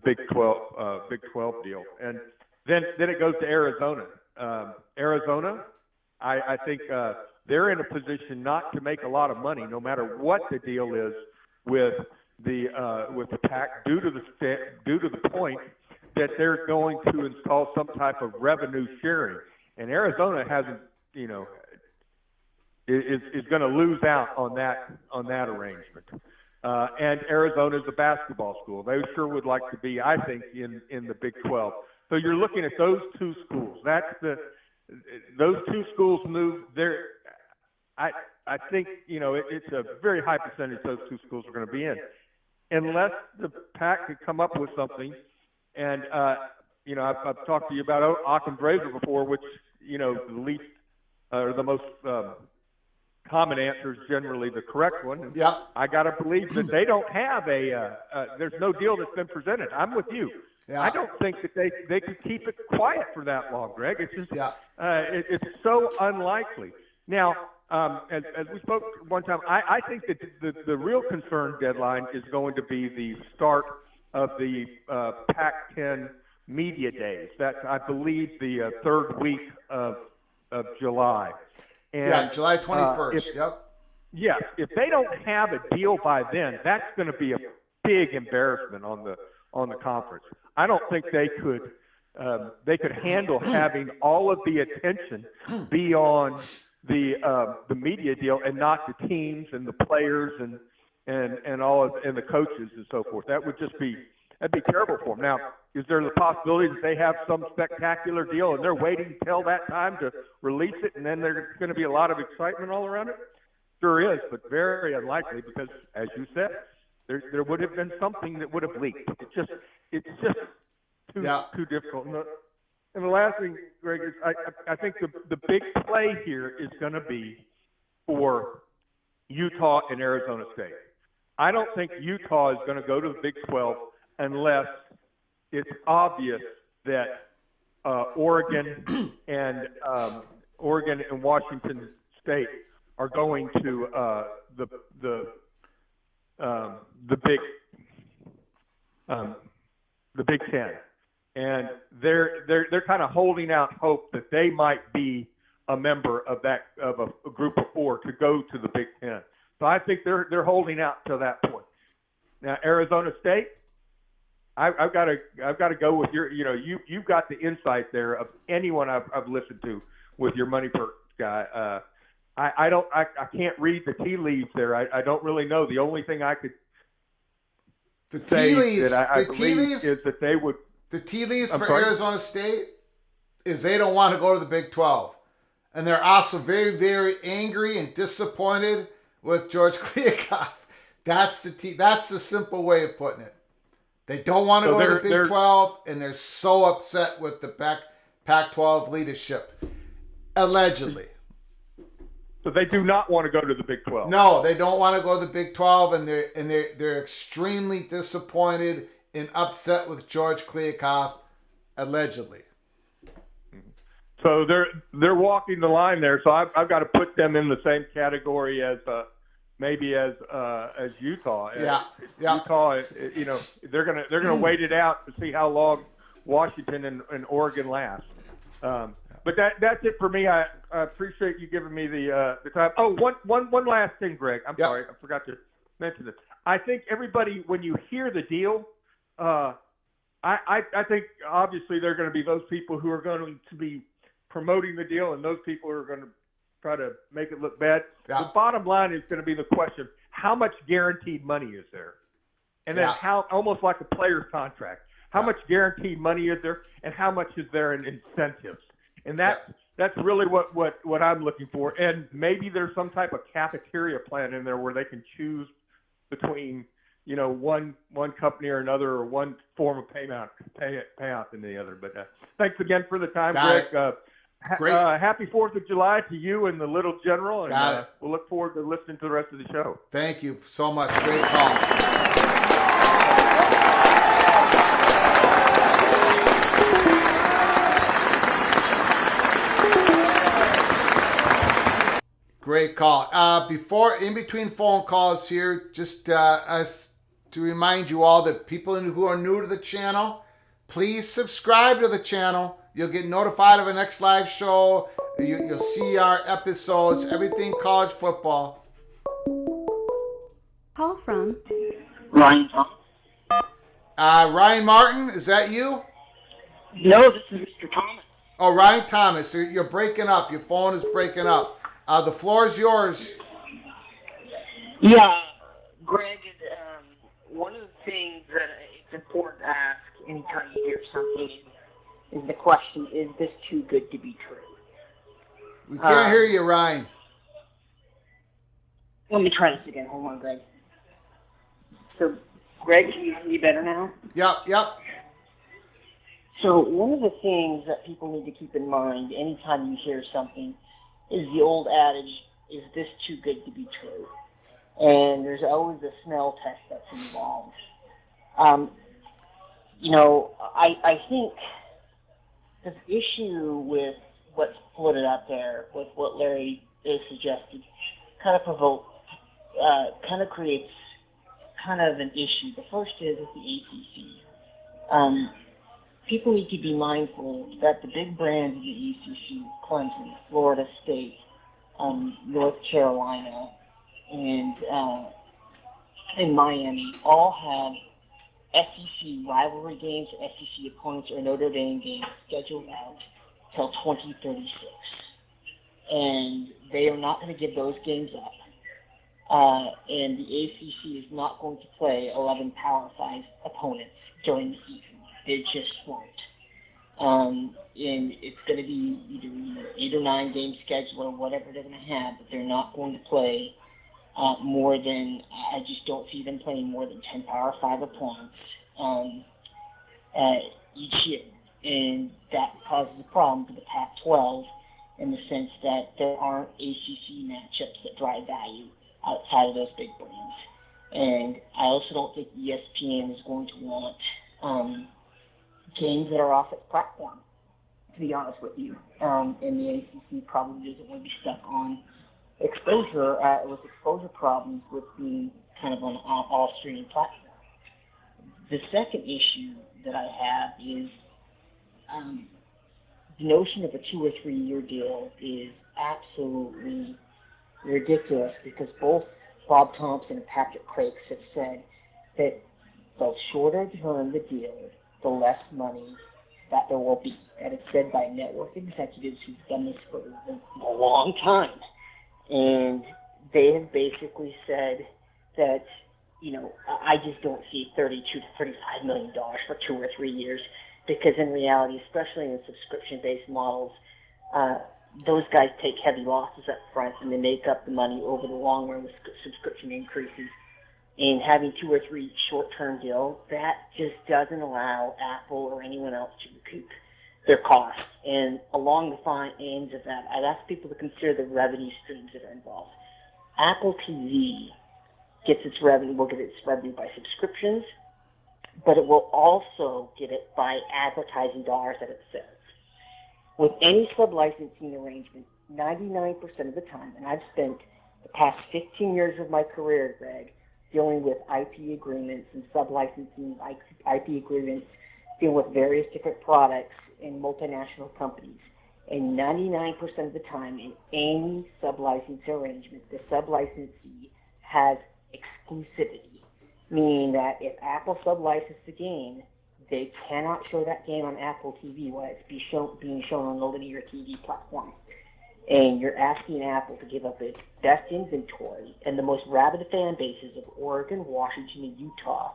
Big 12 deal. And then it goes to Arizona. Arizona, I think they're in a position not to make a lot of money, no matter what the deal is with the PAC, due to the point that they're going to install some type of revenue sharing, and Arizona hasn't, is going to lose out on that arrangement. And Arizona's a basketball school. They sure would like to be, I think, in the Big 12. So you're looking at those 2 schools. Those 2 schools move there. I think, it's a very high percentage those 2 schools are going to be in. Unless the PAC could come up with something. And, I've talked to you about Occam Brazier before, which, the least, or the most common answer is generally the correct one. Yeah. I got to believe that they don't have there's no deal that's been presented. I'm with you. Yeah. I don't think that they could keep it quiet for that long, Greg. It's just, it's so unlikely. Now, as we spoke one time, I think that the real concern deadline is going to be the start of the Pac-10 media days. That's, I believe, the 3rd week of July. And, July 21st. Yes, if they don't have a deal by then, that's going to be a big embarrassment on the conference. I don't think they could handle having all of the attention be on the media deal and not the teams and the players and the coaches and so forth. That'd be terrible for them. Now, is there the possibility that they have some spectacular deal and they're waiting till that time to release it, and then there's going to be a lot of excitement all around it? Sure is, but very unlikely because, as you said, there would have been something that would have leaked. It's just too difficult. And the last thing, Greg, is I think the big play here is going to be for Utah and Arizona State. I don't think Utah is going to go to the Big 12 unless it's obvious that Oregon and Washington State are going to the Big Ten, and they're kind of holding out hope that they might be a member of a group of 4 to go to the Big Ten. So I think they're holding out to that point. Now, Arizona State, I've got to go with your. You've got the insight there of anyone I've listened to with your money perk guy. I can't read the tea leaves there. I don't really know. The only thing I could say that I believe is that they would. The tea leaves for Arizona State is they don't want to go to the Big 12. And they're also very, very angry and disappointed with George Kliavkoff. That's the simple way of putting it. They don't want to go to the Big 12, and they're so upset with the Pac-12 leadership, allegedly. So they do not want to go to the Big 12. No, they don't want to go to the Big 12, and they're extremely disappointed and upset with George Kliavkoff, allegedly. So they're walking the line there. So I've got to put them in the same category as maybe as Utah. Yeah. Utah, they're gonna wait it out to see how long Washington and Oregon last. But that's it for me. I appreciate you giving me the time. Oh, one last thing, Greg. I'm sorry, I forgot to mention this. I think everybody, when you hear the deal, I think obviously there are going to be those people who are going to be promoting the deal and those people who are going to try to make it look bad. Yeah. The bottom line is going to be the question: how much guaranteed money is there? And then how, almost like a player's contract, how much guaranteed money is there, and how much is there in incentives? And that's really what I'm looking for. And maybe there's some type of cafeteria plan in there where they can choose between one company or another, or one form of payout than the other. But thanks again for the time, Greg. Great. Happy 4th of July to you and the little general, and we'll look forward to listening to the rest of the show. Thank you so much. Great call. Great call. In between phone calls here, just us to remind you all that people who are new to the channel, please subscribe to the channel. You'll get notified of the next live show. You'll see our episodes, everything college football. Call from Ryan Thomas. Ryan Martin, is that you? No, this is Mr. Thomas. Oh, Ryan Thomas. You're breaking up. Your phone is breaking up. The floor is yours. Yeah, Greg, one of the things that it's important to ask anytime you hear something is the question, is this too good to be true? We can't hear you, Ryan. Let me try this again. Hold on, Greg. So, Greg, can you hear me better now? Yep. So one of the things that people need to keep in mind anytime you hear something is the old adage, is this too good to be true? And there's always a smell test that's involved. I think the issue with what's floated out there, with what Larry is suggested, kind of creates kind of an issue. The first is with the ACC. People need to be mindful that the big brands of the ACC, Clemson, Florida State, North Carolina, and Miami, all have SEC rivalry games, SEC opponents, or Notre Dame games scheduled out till 2036. And they are not going to give those games up. And the ACC is not going to play 11 Power 5 opponents during the season. They just won't. And it's going to be either 8 or 9 game schedule or whatever they're going to have, but they're not going to play more than, I just don't see them playing more than 10 Power 5 opponents each year. And that causes a problem for the Pac-12 in the sense that there aren't ACC matchups that drive value outside of those big brands. And I also don't think ESPN is going to want games that are off its platform, to be honest with you. And the ACC probably doesn't want to be stuck on exposure with exposure problems with being kind of on an all-streaming platform. The second issue that I have is the notion of a 2 or 3 year deal is absolutely ridiculous because both Bob Thompson and Patrick Crakes have said that the shorter term the deal, the less money that there will be. That is said by network executives who've done this for a long time. And they have basically said that, I just don't see $32 to $35 million for 2 or 3 years, because in reality, especially in subscription-based models, those guys take heavy losses up front and they make up the money over the long run with subscription increases. And having 2 or 3 short-term deals, that just doesn't allow Apple or anyone else to recoup their costs. And along the fine ends of that, I'd ask people to consider the revenue streams that are involved. Apple TV will get its revenue by subscriptions, but it will also get it by advertising dollars that it sells. With any sub-licensing arrangement, 99% of the time, and I've spent the past 15 years of my career, Greg, dealing with IP agreements and sub-licensing IP agreements, dealing with various different products in multinational companies. And 99% of the time, in any sub-licensing arrangement, the sub-licensee has exclusivity, meaning that if Apple sub-licenses a game, they cannot show that game on Apple TV while it's being shown on the linear TV platform. And you're asking Apple to give up its best inventory and the most rabid fan bases of Oregon, Washington, and Utah.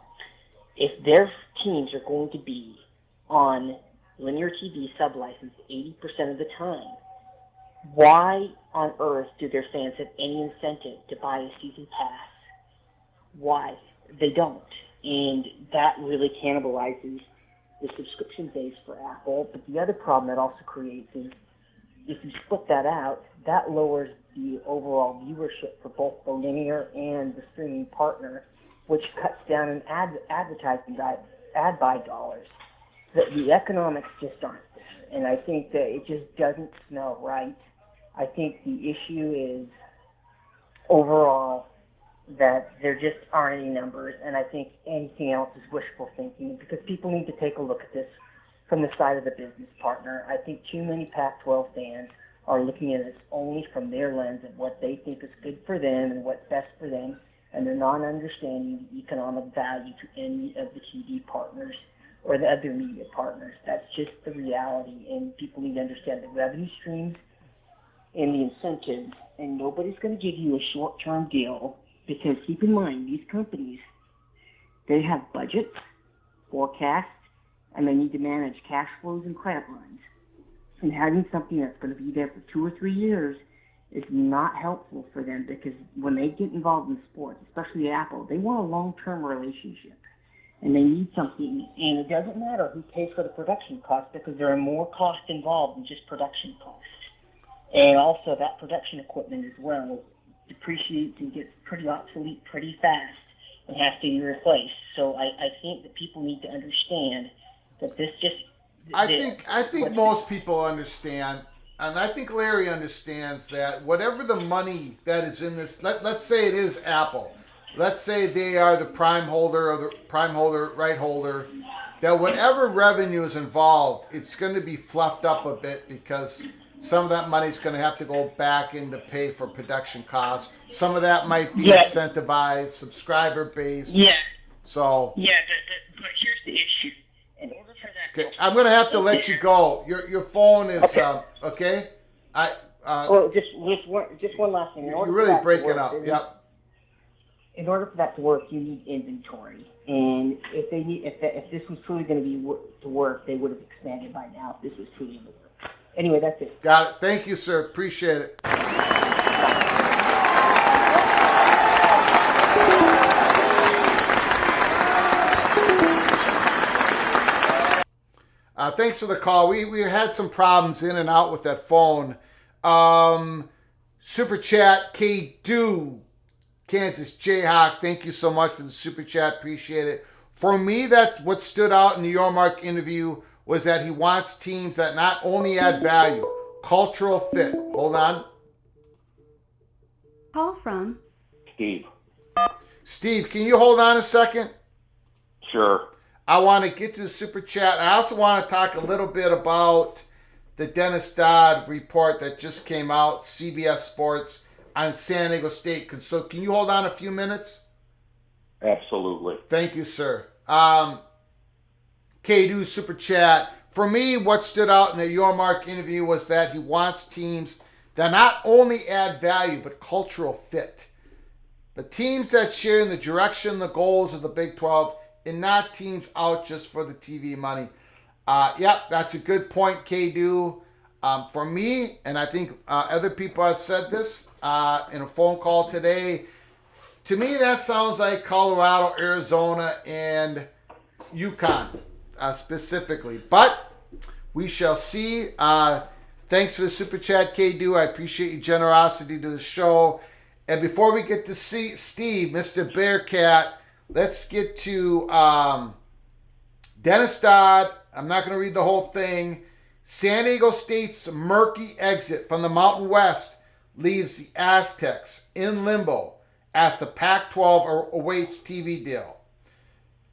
If their teams are going to be on linear TV sub-licensed 80% of the time, why on earth do their fans have any incentive to buy a season pass? Why? They don't. And that really cannibalizes the subscription base for Apple. But the other problem that also creates is if you split that out, that lowers the overall viewership for both the linear and the streaming partner, which cuts down in advertising ad buy dollars. The economics just aren't there. And I think that it just doesn't smell right. I think the issue is overall that there just aren't any numbers, and I think anything else is wishful thinking, because people need to take a look at this from the side of the business partner. I think too many Pac-12 fans are looking at this only from their lens of what they think is good for them and what's best for them, and they're not understanding the economic value to any of the TV partners or the other media partners. That's just the reality, and people need to understand the revenue streams and the incentives, and nobody's going to give you a short-term deal, because keep in mind, these companies, they have budgets, forecasts, and they need to manage cash flows and credit lines. And having something that's going to be there for 2 or 3 years is not helpful for them, because when they get involved in sports, especially Apple, they want a long-term relationship. And they need something, and it doesn't matter who pays for the production costs, because there are more costs involved than just production costs. And also that production equipment as well depreciates and gets pretty obsolete pretty fast and has to be replaced. So I think that people need to understand that this just... I think most people understand, and I think Larry understands that whatever the money that is in this, let's say it is Apple. Let's say they are the prime holder or the prime holder, right holder, that whatever revenue is involved, it's going to be fluffed up a bit, because some of that money is going to have to go back in to pay for production costs. Some of that might be incentivized, subscriber based. Yeah. So. Yeah, but here's the issue. In order for that. Okay, I'm going to have to let you go. Your phone is okay. Well, just one last thing. You're really breaking up. Yep. In order for that to work, you need inventory, and if this was truly going to be to work, they would have expanded by now. If this was truly going to work. Anyway, that's it. Got it. Thank you, sir. Appreciate it. Thanks for the call. We had some problems in and out with that phone. Super chat, K-Do, Kansas Jayhawk. Thank you so much for the super chat. Appreciate it. For me, that's what stood out in the Yormark interview, was that he wants teams that not only add value, cultural fit. Hold on. Call from Steve. Steve, can you hold on a second? Sure. I want to get to the super chat. I also want to talk a little bit about the Dennis Dodd report that just came out, CBS Sports, on San Diego State. So can you hold on a few minutes? Absolutely. Thank you, sir. K-Do Super Chat. For me, what stood out in the Yormark interview was that he wants teams that not only add value, but cultural fit. But teams that share in the direction, the goals of the Big 12, and not teams out just for the TV money. That's a good point, K-Do. For me, and I think other people have said this in a phone call today, to me that sounds like Colorado, Arizona, and UConn specifically. But we shall see. Thanks for the Super Chat, K-Do. I appreciate your generosity to the show. And before we get to see Steve, Mr. Bearcat, let's get to Dennis Dodd. I'm not going to read the whole thing. San Diego State's murky exit from the Mountain West leaves the Aztecs in limbo as the Pac-12 awaits TV deal.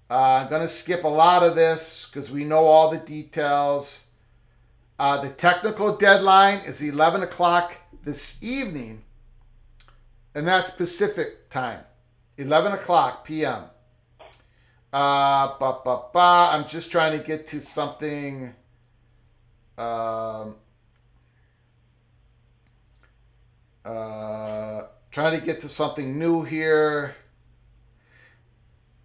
I'm going to skip a lot of this because we know all the details. The technical deadline is 11 o'clock this evening, and that's Pacific time, 11 o'clock p.m. I'm just trying to get to something. Trying to get to something new here.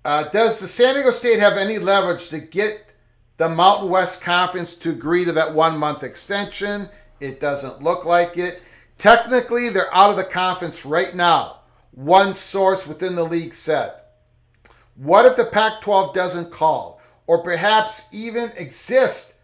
Does the San Diego State have any leverage to get the Mountain West Conference to agree to that 1 month extension? It doesn't look like it. Technically, they're out of the conference right now, one source within the league said. What if the Pac-12 doesn't call, or perhaps even exist?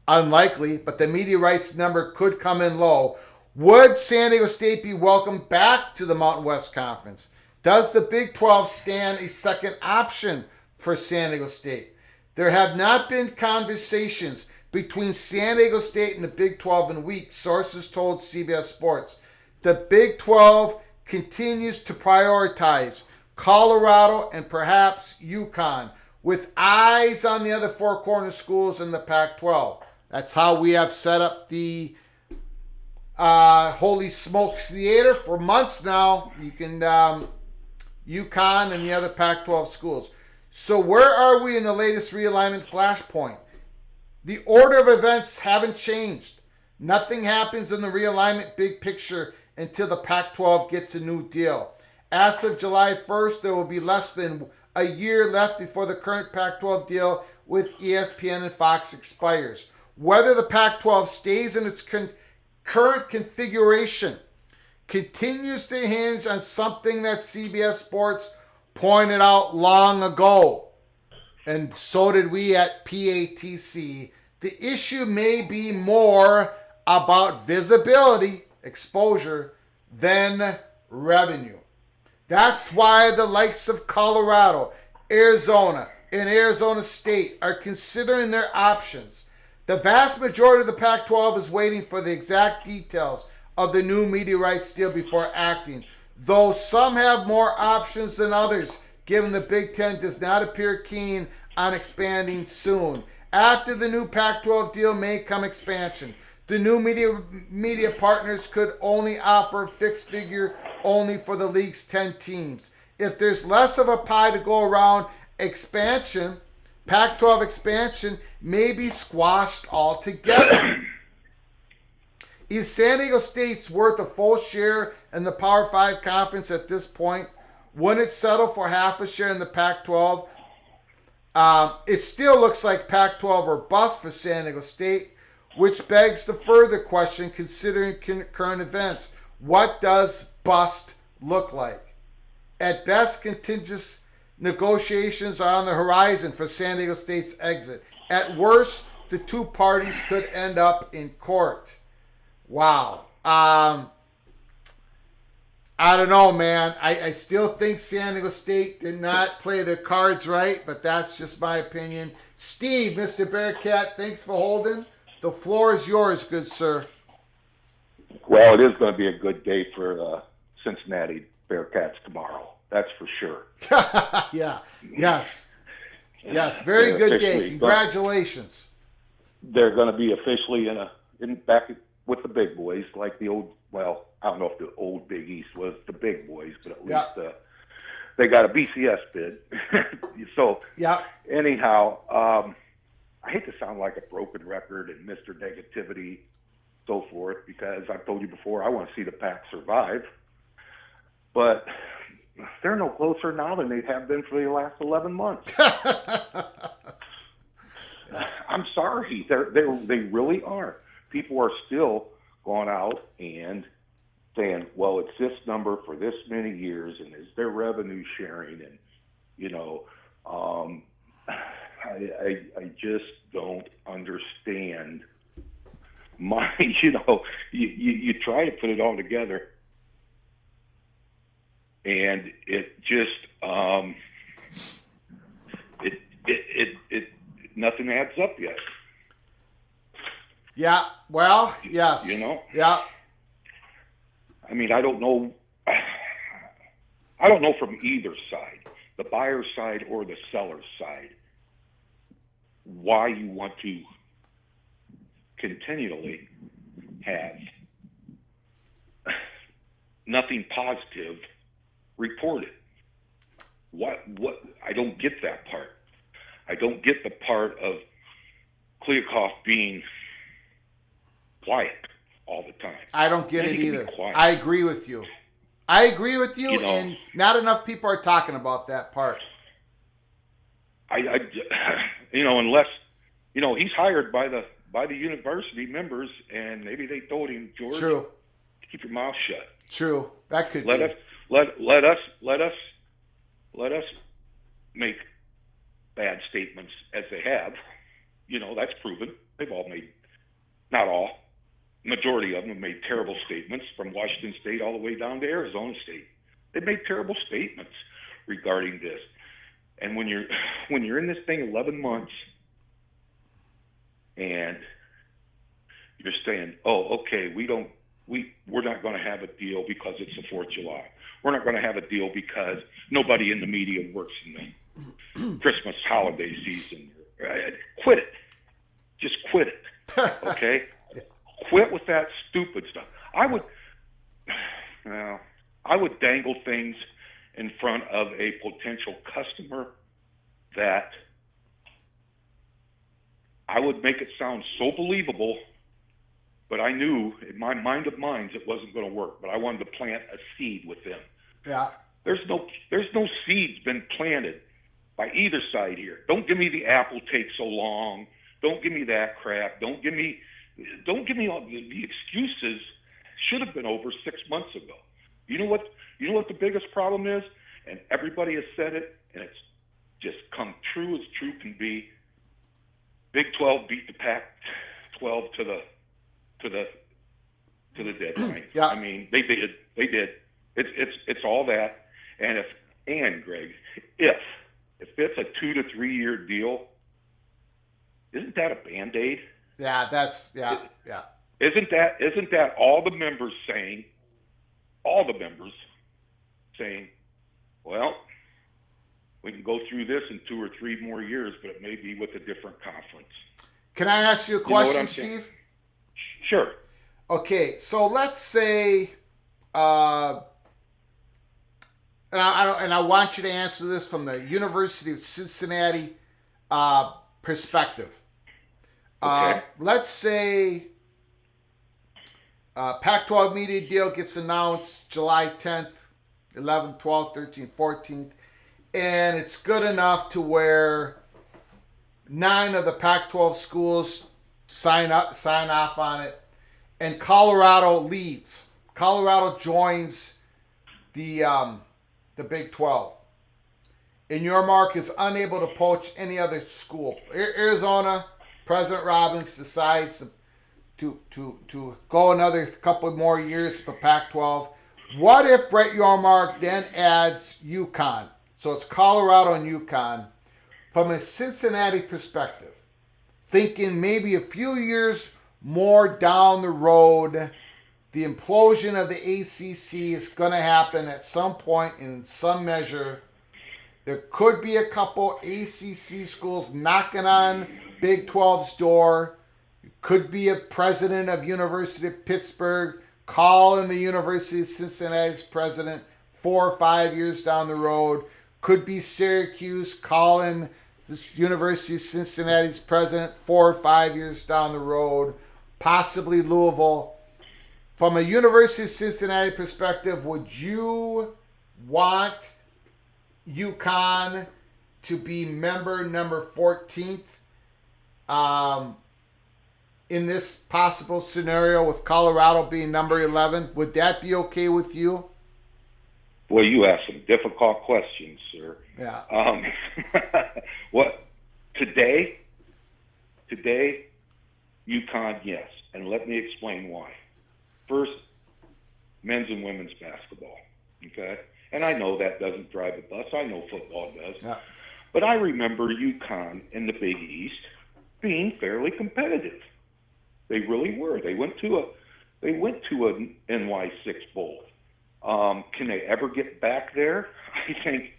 Unlikely, but the media rights number could come in low. Would San Diego State be welcomed back to the Mountain West Conference? Does the Big 12 stand a second option for San Diego State? There have not been conversations between San Diego State and the Big 12 in weeks, sources told CBS Sports. The Big 12 continues to prioritize Colorado and perhaps UConn, with eyes on the other four corner schools in the Pac-12. That's how we have set up the Holy Smokes Theater for months now. You can UConn and the other Pac-12 schools. So where are we in the latest realignment flashpoint? The order of events haven't changed. Nothing happens in the realignment big picture until the Pac-12 gets a new deal. As of July 1st, there will be less than a year left before the current Pac-12 deal with ESPN and Fox expires. Whether the Pac-12 stays in its current configuration continues to hinge on something that CBS Sports pointed out long ago, and so did we at PATC. The issue may be more about visibility, exposure, than revenue. That's why the likes of Colorado, Arizona, and Arizona State are considering their options. The vast majority of the Pac-12 is waiting for the exact details of the new media rights deal before acting, though some have more options than others, given the Big Ten does not appear keen on expanding soon. After the new Pac-12 deal may come expansion. The new media partners could only offer fixed figure only for the league's 10 teams. If there's less of a pie to go around, expansion, Pac-12 expansion may be squashed altogether. Is San Diego State's worth a full share in the Power 5 conference at this point? Wouldn't it settle for half a share in the Pac-12? It still looks like Pac-12 or bust for San Diego State, which begs the further question considering current events. What does bust look like? At best, contentious negotiations are on the horizon for San Diego State's exit. At worst, the two parties could end up in court. Wow. I don't know, man. I still think San Diego State did not play their cards right, but that's just my opinion. Steve, Mr. Bearcat, thanks for holding. The floor is yours, good sir. Well, it is going to be a good day for Cincinnati Bearcats tomorrow. That's for sure. Yeah. Yes. Very good day. Congratulations. They're going to be officially back with the big boys, like the old. Well, I don't know if the old Big East was the big boys, but at least they got a BCS bid. So Yeah. anyhow, I hate to sound like a broken record and Mr. Negativity, so forth, because I've told you before, I want to see the Pack survive. But they're no closer now than they have been for the last 11 months. I'm sorry. They really are. People are still going out and saying, well, it's this number for this many years, and is there revenue sharing? And, you know, I just don't understand you know, you try to put it all together, and it just, it nothing adds up yet. Yeah. Well, yes. You know? Yeah. I mean, I don't know from either side, the buyer's side or the seller's side, why you want to continually have nothing positive reported. What I don't get that part. I don't get the part of Kliavkoff being quiet all the time. I don't get it He can be either. quiet. I agree with you. You know, and not enough people are talking about that part. I you know, unless, you know, he's hired by the university members, and maybe they told him, George, True. keep your mouth shut. True. That could Let be. us make bad statements as they have. You know, that's proven. They've all made, not all, majority of them have made terrible statements, from Washington State all the way down to Arizona State. They've made terrible statements regarding this. And when you're in this thing 11 months and you're saying, oh, okay, we're not going to have a deal because it's the 4th of July. We're not going to have a deal because nobody in the media works in the Christmas holiday season. Quit it. Just quit it. Okay? Quit with that stupid stuff. I would dangle things in front of a potential customer that I would make it sound so believable, but I knew in my mind of minds it wasn't going to work. But I wanted to plant a seed with them. Yeah. There's no seeds been planted by either side here. Don't give me the Apple takes so long. Don't give me that crap. Don't give me all the excuses. Should have been over 6 months ago. You know what the biggest problem is? And everybody has said it, and it's just come true as true can be. Big 12 beat the Pac-12 to the deadline. Yeah. I mean, they did. It's all that. And Greg, if it's a 2 to 3 year deal, isn't that a Band-Aid? Yeah, yeah. Isn't that all the members saying? All the members saying, well, we can go through this in 2 or 3 more years, but it may be with a different conference. Can I ask you a You know what question, I'm saying? Steve? Sure. Okay, so let's say, and I want you to answer this from the University of Cincinnati perspective. Okay. Let's say Pac-12 media deal gets announced July 10th, 11th, 12th, 13th, 14th, and it's good enough to where 9 of the Pac-12 schools sign off on it, and Colorado leaves. Colorado joins the Big 12. And Yormark is unable to poach any other school. Arizona, President Robbins decides to go another couple more years with the Pac-12. What if Brett Yormark then adds UConn? So it's Colorado and UConn. From a Cincinnati perspective, thinking maybe a few years more down the road, the implosion of the ACC is going to happen at some point in some measure. There could be a couple ACC schools knocking on Big 12's door. Could be a president of University of Pittsburgh calling the University of Cincinnati's president, 4 or 5 years down the road. Could be Syracuse calling this University of Cincinnati's president 4 or 5 years down the road. Possibly Louisville. From a University of Cincinnati perspective, would you want UConn to be member number 14th in this possible scenario with Colorado being number 11? Would that be okay with you? Well, you asked some difficult questions, sir. Yeah. What today, UConn, yes. And let me explain why. First, men's and women's basketball, okay? And I know that doesn't drive the bus. I know football does. Yeah. But I remember UConn in the Big East being fairly competitive. They really were. They went to an NY6 bowl. Can they ever get back there? I think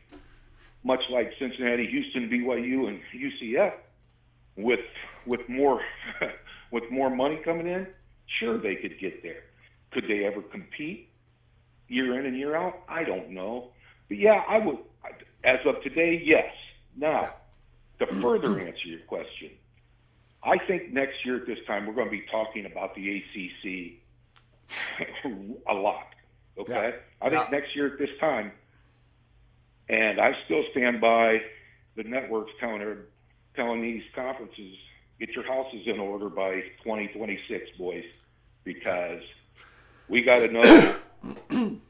much like Cincinnati, Houston, BYU, and UCF, with more with more money coming in, sure they could get there. Could they ever compete year in and year out? I don't know. But yeah, I would. As of today, yes. Now, to further answer your question, I think next year at this time we're going to be talking about the ACC a lot. Okay? Yeah. I think next year at this time, and I still stand by the networks telling these conferences, get your houses in order by 2026, boys, because we got to know.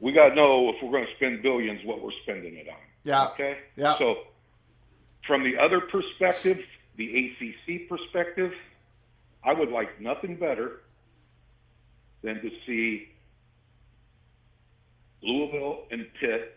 We got to know if we're going to spend billions, what we're spending it on. Yeah. Okay. Yeah. So, from the other perspective, the ACC perspective, I would like nothing better than to see Louisville and Pitt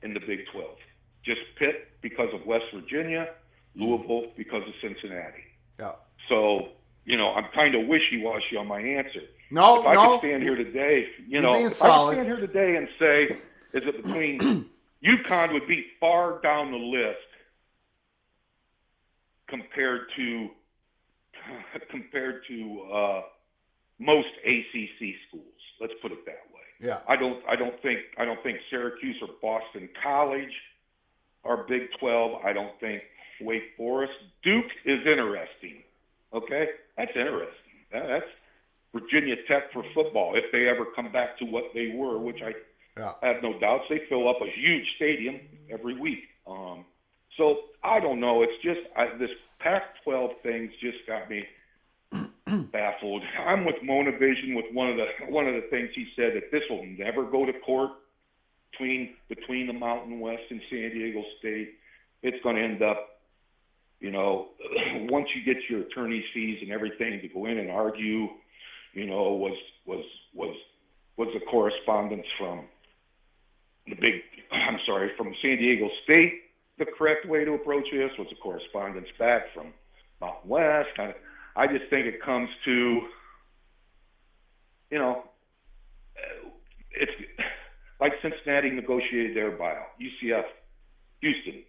in the Big 12. Just Pitt because of West Virginia, Louisville because of Cincinnati. Yeah. So, I'm kind of wishy-washy on my answer. No, if I could stand here today, if I could stand here today and say, is it between UConn would be far down the list compared to most ACC schools. Let's put it that way. Yeah. I don't think Syracuse or Boston College are Big 12. I don't think Wake Forest. Duke is interesting. Okay, that's interesting. That's Virginia Tech for football, if they ever come back to what they were, which I have no doubts. They fill up a huge stadium every week. So I don't know. It's just this Pac-12 thing's just got me baffled. I'm with Monavision with one of the things he said, that this will never go to court between the Mountain West and San Diego State. It's going to end up, once you get your attorney's fees and everything to go in and argue, was the correspondence from from San Diego State the correct way to approach this? Was the correspondence back from Mountain West? I just think it comes to, it's like Cincinnati negotiated their buyout, UCF, Houston,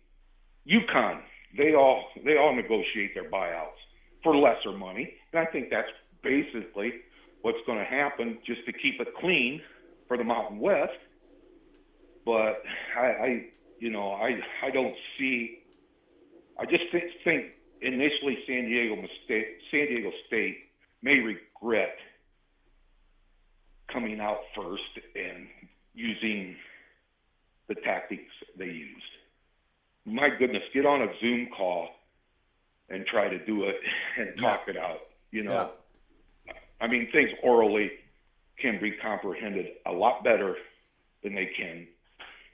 UConn, they all negotiate their buyouts for lesser money. And I think that's basically what's going to happen, just to keep it clean for the Mountain West. But I don't see. I just think initially San Diego State may regret coming out first and using the tactics they used. My goodness, get on a Zoom call and try to do it and talk it out. Yeah. I mean, things orally can be comprehended a lot better than they can.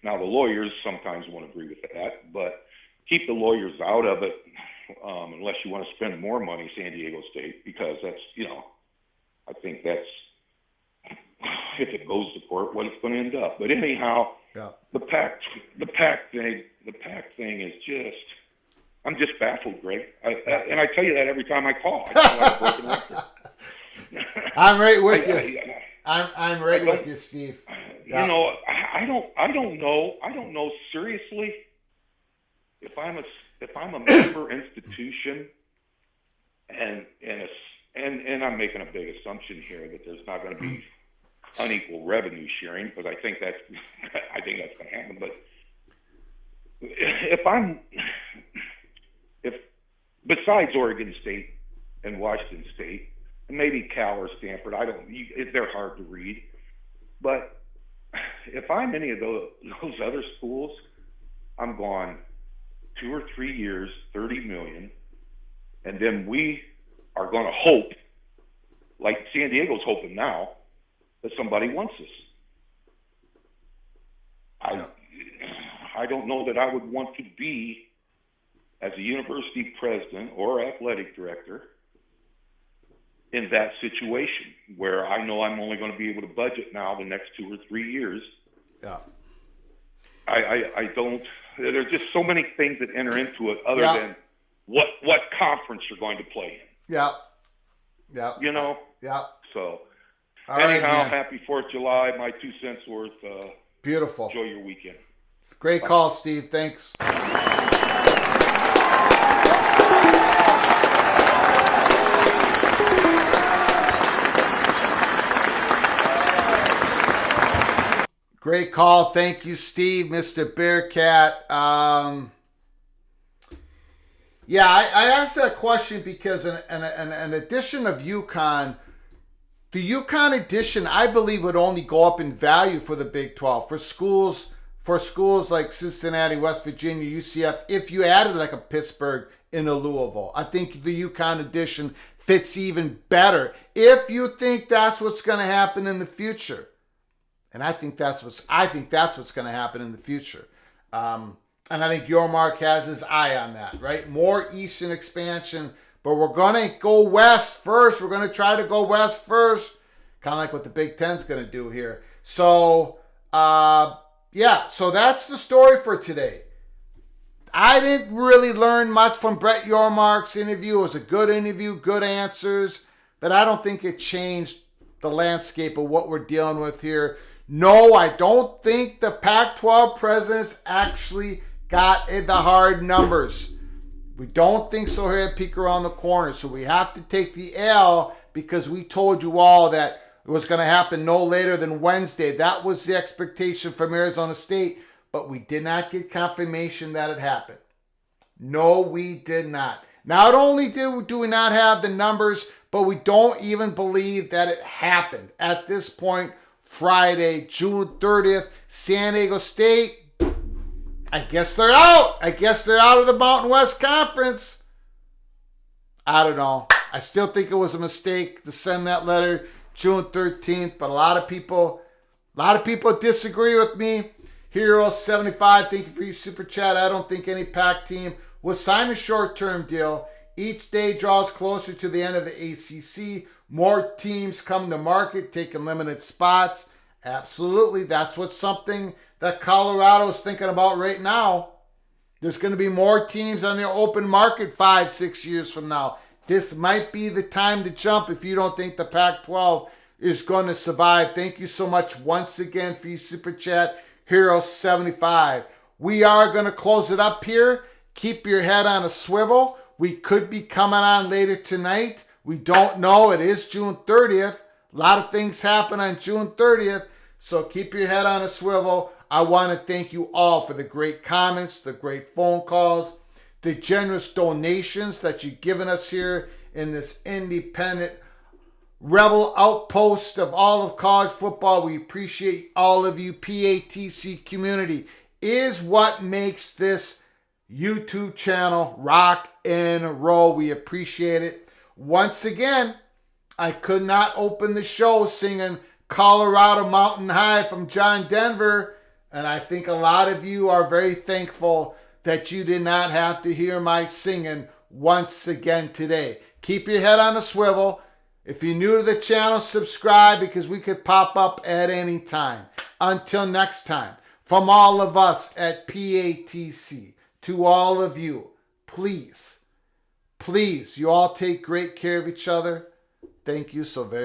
Now, the lawyers sometimes won't agree with that, but keep the lawyers out of it unless you want to spend more money, San Diego State, because that's, I think that's, if it goes to court, what it's going to end up. But anyhow, the Pac thing is just, I'm just baffled, Greg. And I tell you that every time I call. I'm right with you. I'm right with you, Steve. I don't know seriously if I'm a member institution and I'm making a big assumption here that there's not going to be unequal revenue sharing, because I think that's going to happen. But if besides Oregon State and Washington State, and maybe Cal or Stanford, they're hard to read. But if I'm any of those other schools, I'm gone 2 or 3 years, $30 million, and then we are going to hope, like San Diego's hoping now, that somebody wants us. I don't know that I would want to be, as a university president or athletic director, in that situation where I know I'm only going to be able to budget now the next 2 or 3 years. Yeah. I don't. There's just so many things that enter into it other than what conference you're going to play in. Yeah. Yeah. You know? Yeah. So, all anyhow, right, happy 4th of July. My 2 cents worth. Beautiful. Enjoy your weekend. Great call, Steve. Thanks. Great call. Thank you, Steve, Mr. Bearcat. Yeah, I asked that question because an edition of UConn, the UConn edition, I believe, would only go up in value for the Big 12. For schools like Cincinnati, West Virginia, UCF, if you added like a Pittsburgh in a Louisville. I think the UConn edition fits even better if you think that's what's going to happen in the future. And I think that's what's going to happen in the future. And I think Yormark has his eye on that, right? More Eastern expansion, but we're going to go west first. We're going to try to go west first, kind of like what the Big Ten's going to do here. So, so that's the story for today. I didn't really learn much from Brett Yormark's interview. It was a good interview, good answers, but I don't think it changed the landscape of what we're dealing with here. No, I don't think the Pac-12 presidents actually got the hard numbers. We don't think so here at Peek Around the Corner. So we have to take the L because we told you all that it was going to happen no later than Wednesday. That was the expectation from Arizona State, but we did not get confirmation that it happened. No, we did not. Not only do we not have the numbers, but we don't even believe that it happened. At this point, Friday, June 30th, San Diego State, I guess they're out. I guess they're out of the Mountain West Conference. I don't know. I still think it was a mistake to send that letter June 13th, but a lot of people disagree with me. Hero75, thank you for your super chat. I don't think any Pac team will sign a short-term deal. Each day draws closer to the end of the ACC. More teams come to market, taking limited spots. Absolutely, that's what's something that Colorado is thinking about right now. There's going to be more teams on the open market 5-6 years from now. This might be the time to jump if you don't think the Pac-12 is going to survive. Thank you so much once again for your super chat, Hero75. We are going to close it up here. Keep your head on a swivel. We could be coming on later tonight. We don't know. It is June 30th. A lot of things happen on June 30th. So keep your head on a swivel. I want to thank you all for the great comments, the great phone calls, the generous donations that you've given us here in this independent rebel outpost of all of college football. We appreciate all of you. PATC community is what makes this YouTube channel rock and roll. We appreciate it. Once again, I could not open the show singing Colorado Mountain High from John Denver, and I think a lot of you are very thankful that you did not have to hear my singing once again today. Keep your head on a swivel. If you're new to the channel, subscribe because we could pop up at any time. Until next time, from all of us at PATC, to all of you, please, you all take great care of each other. Thank you so very much.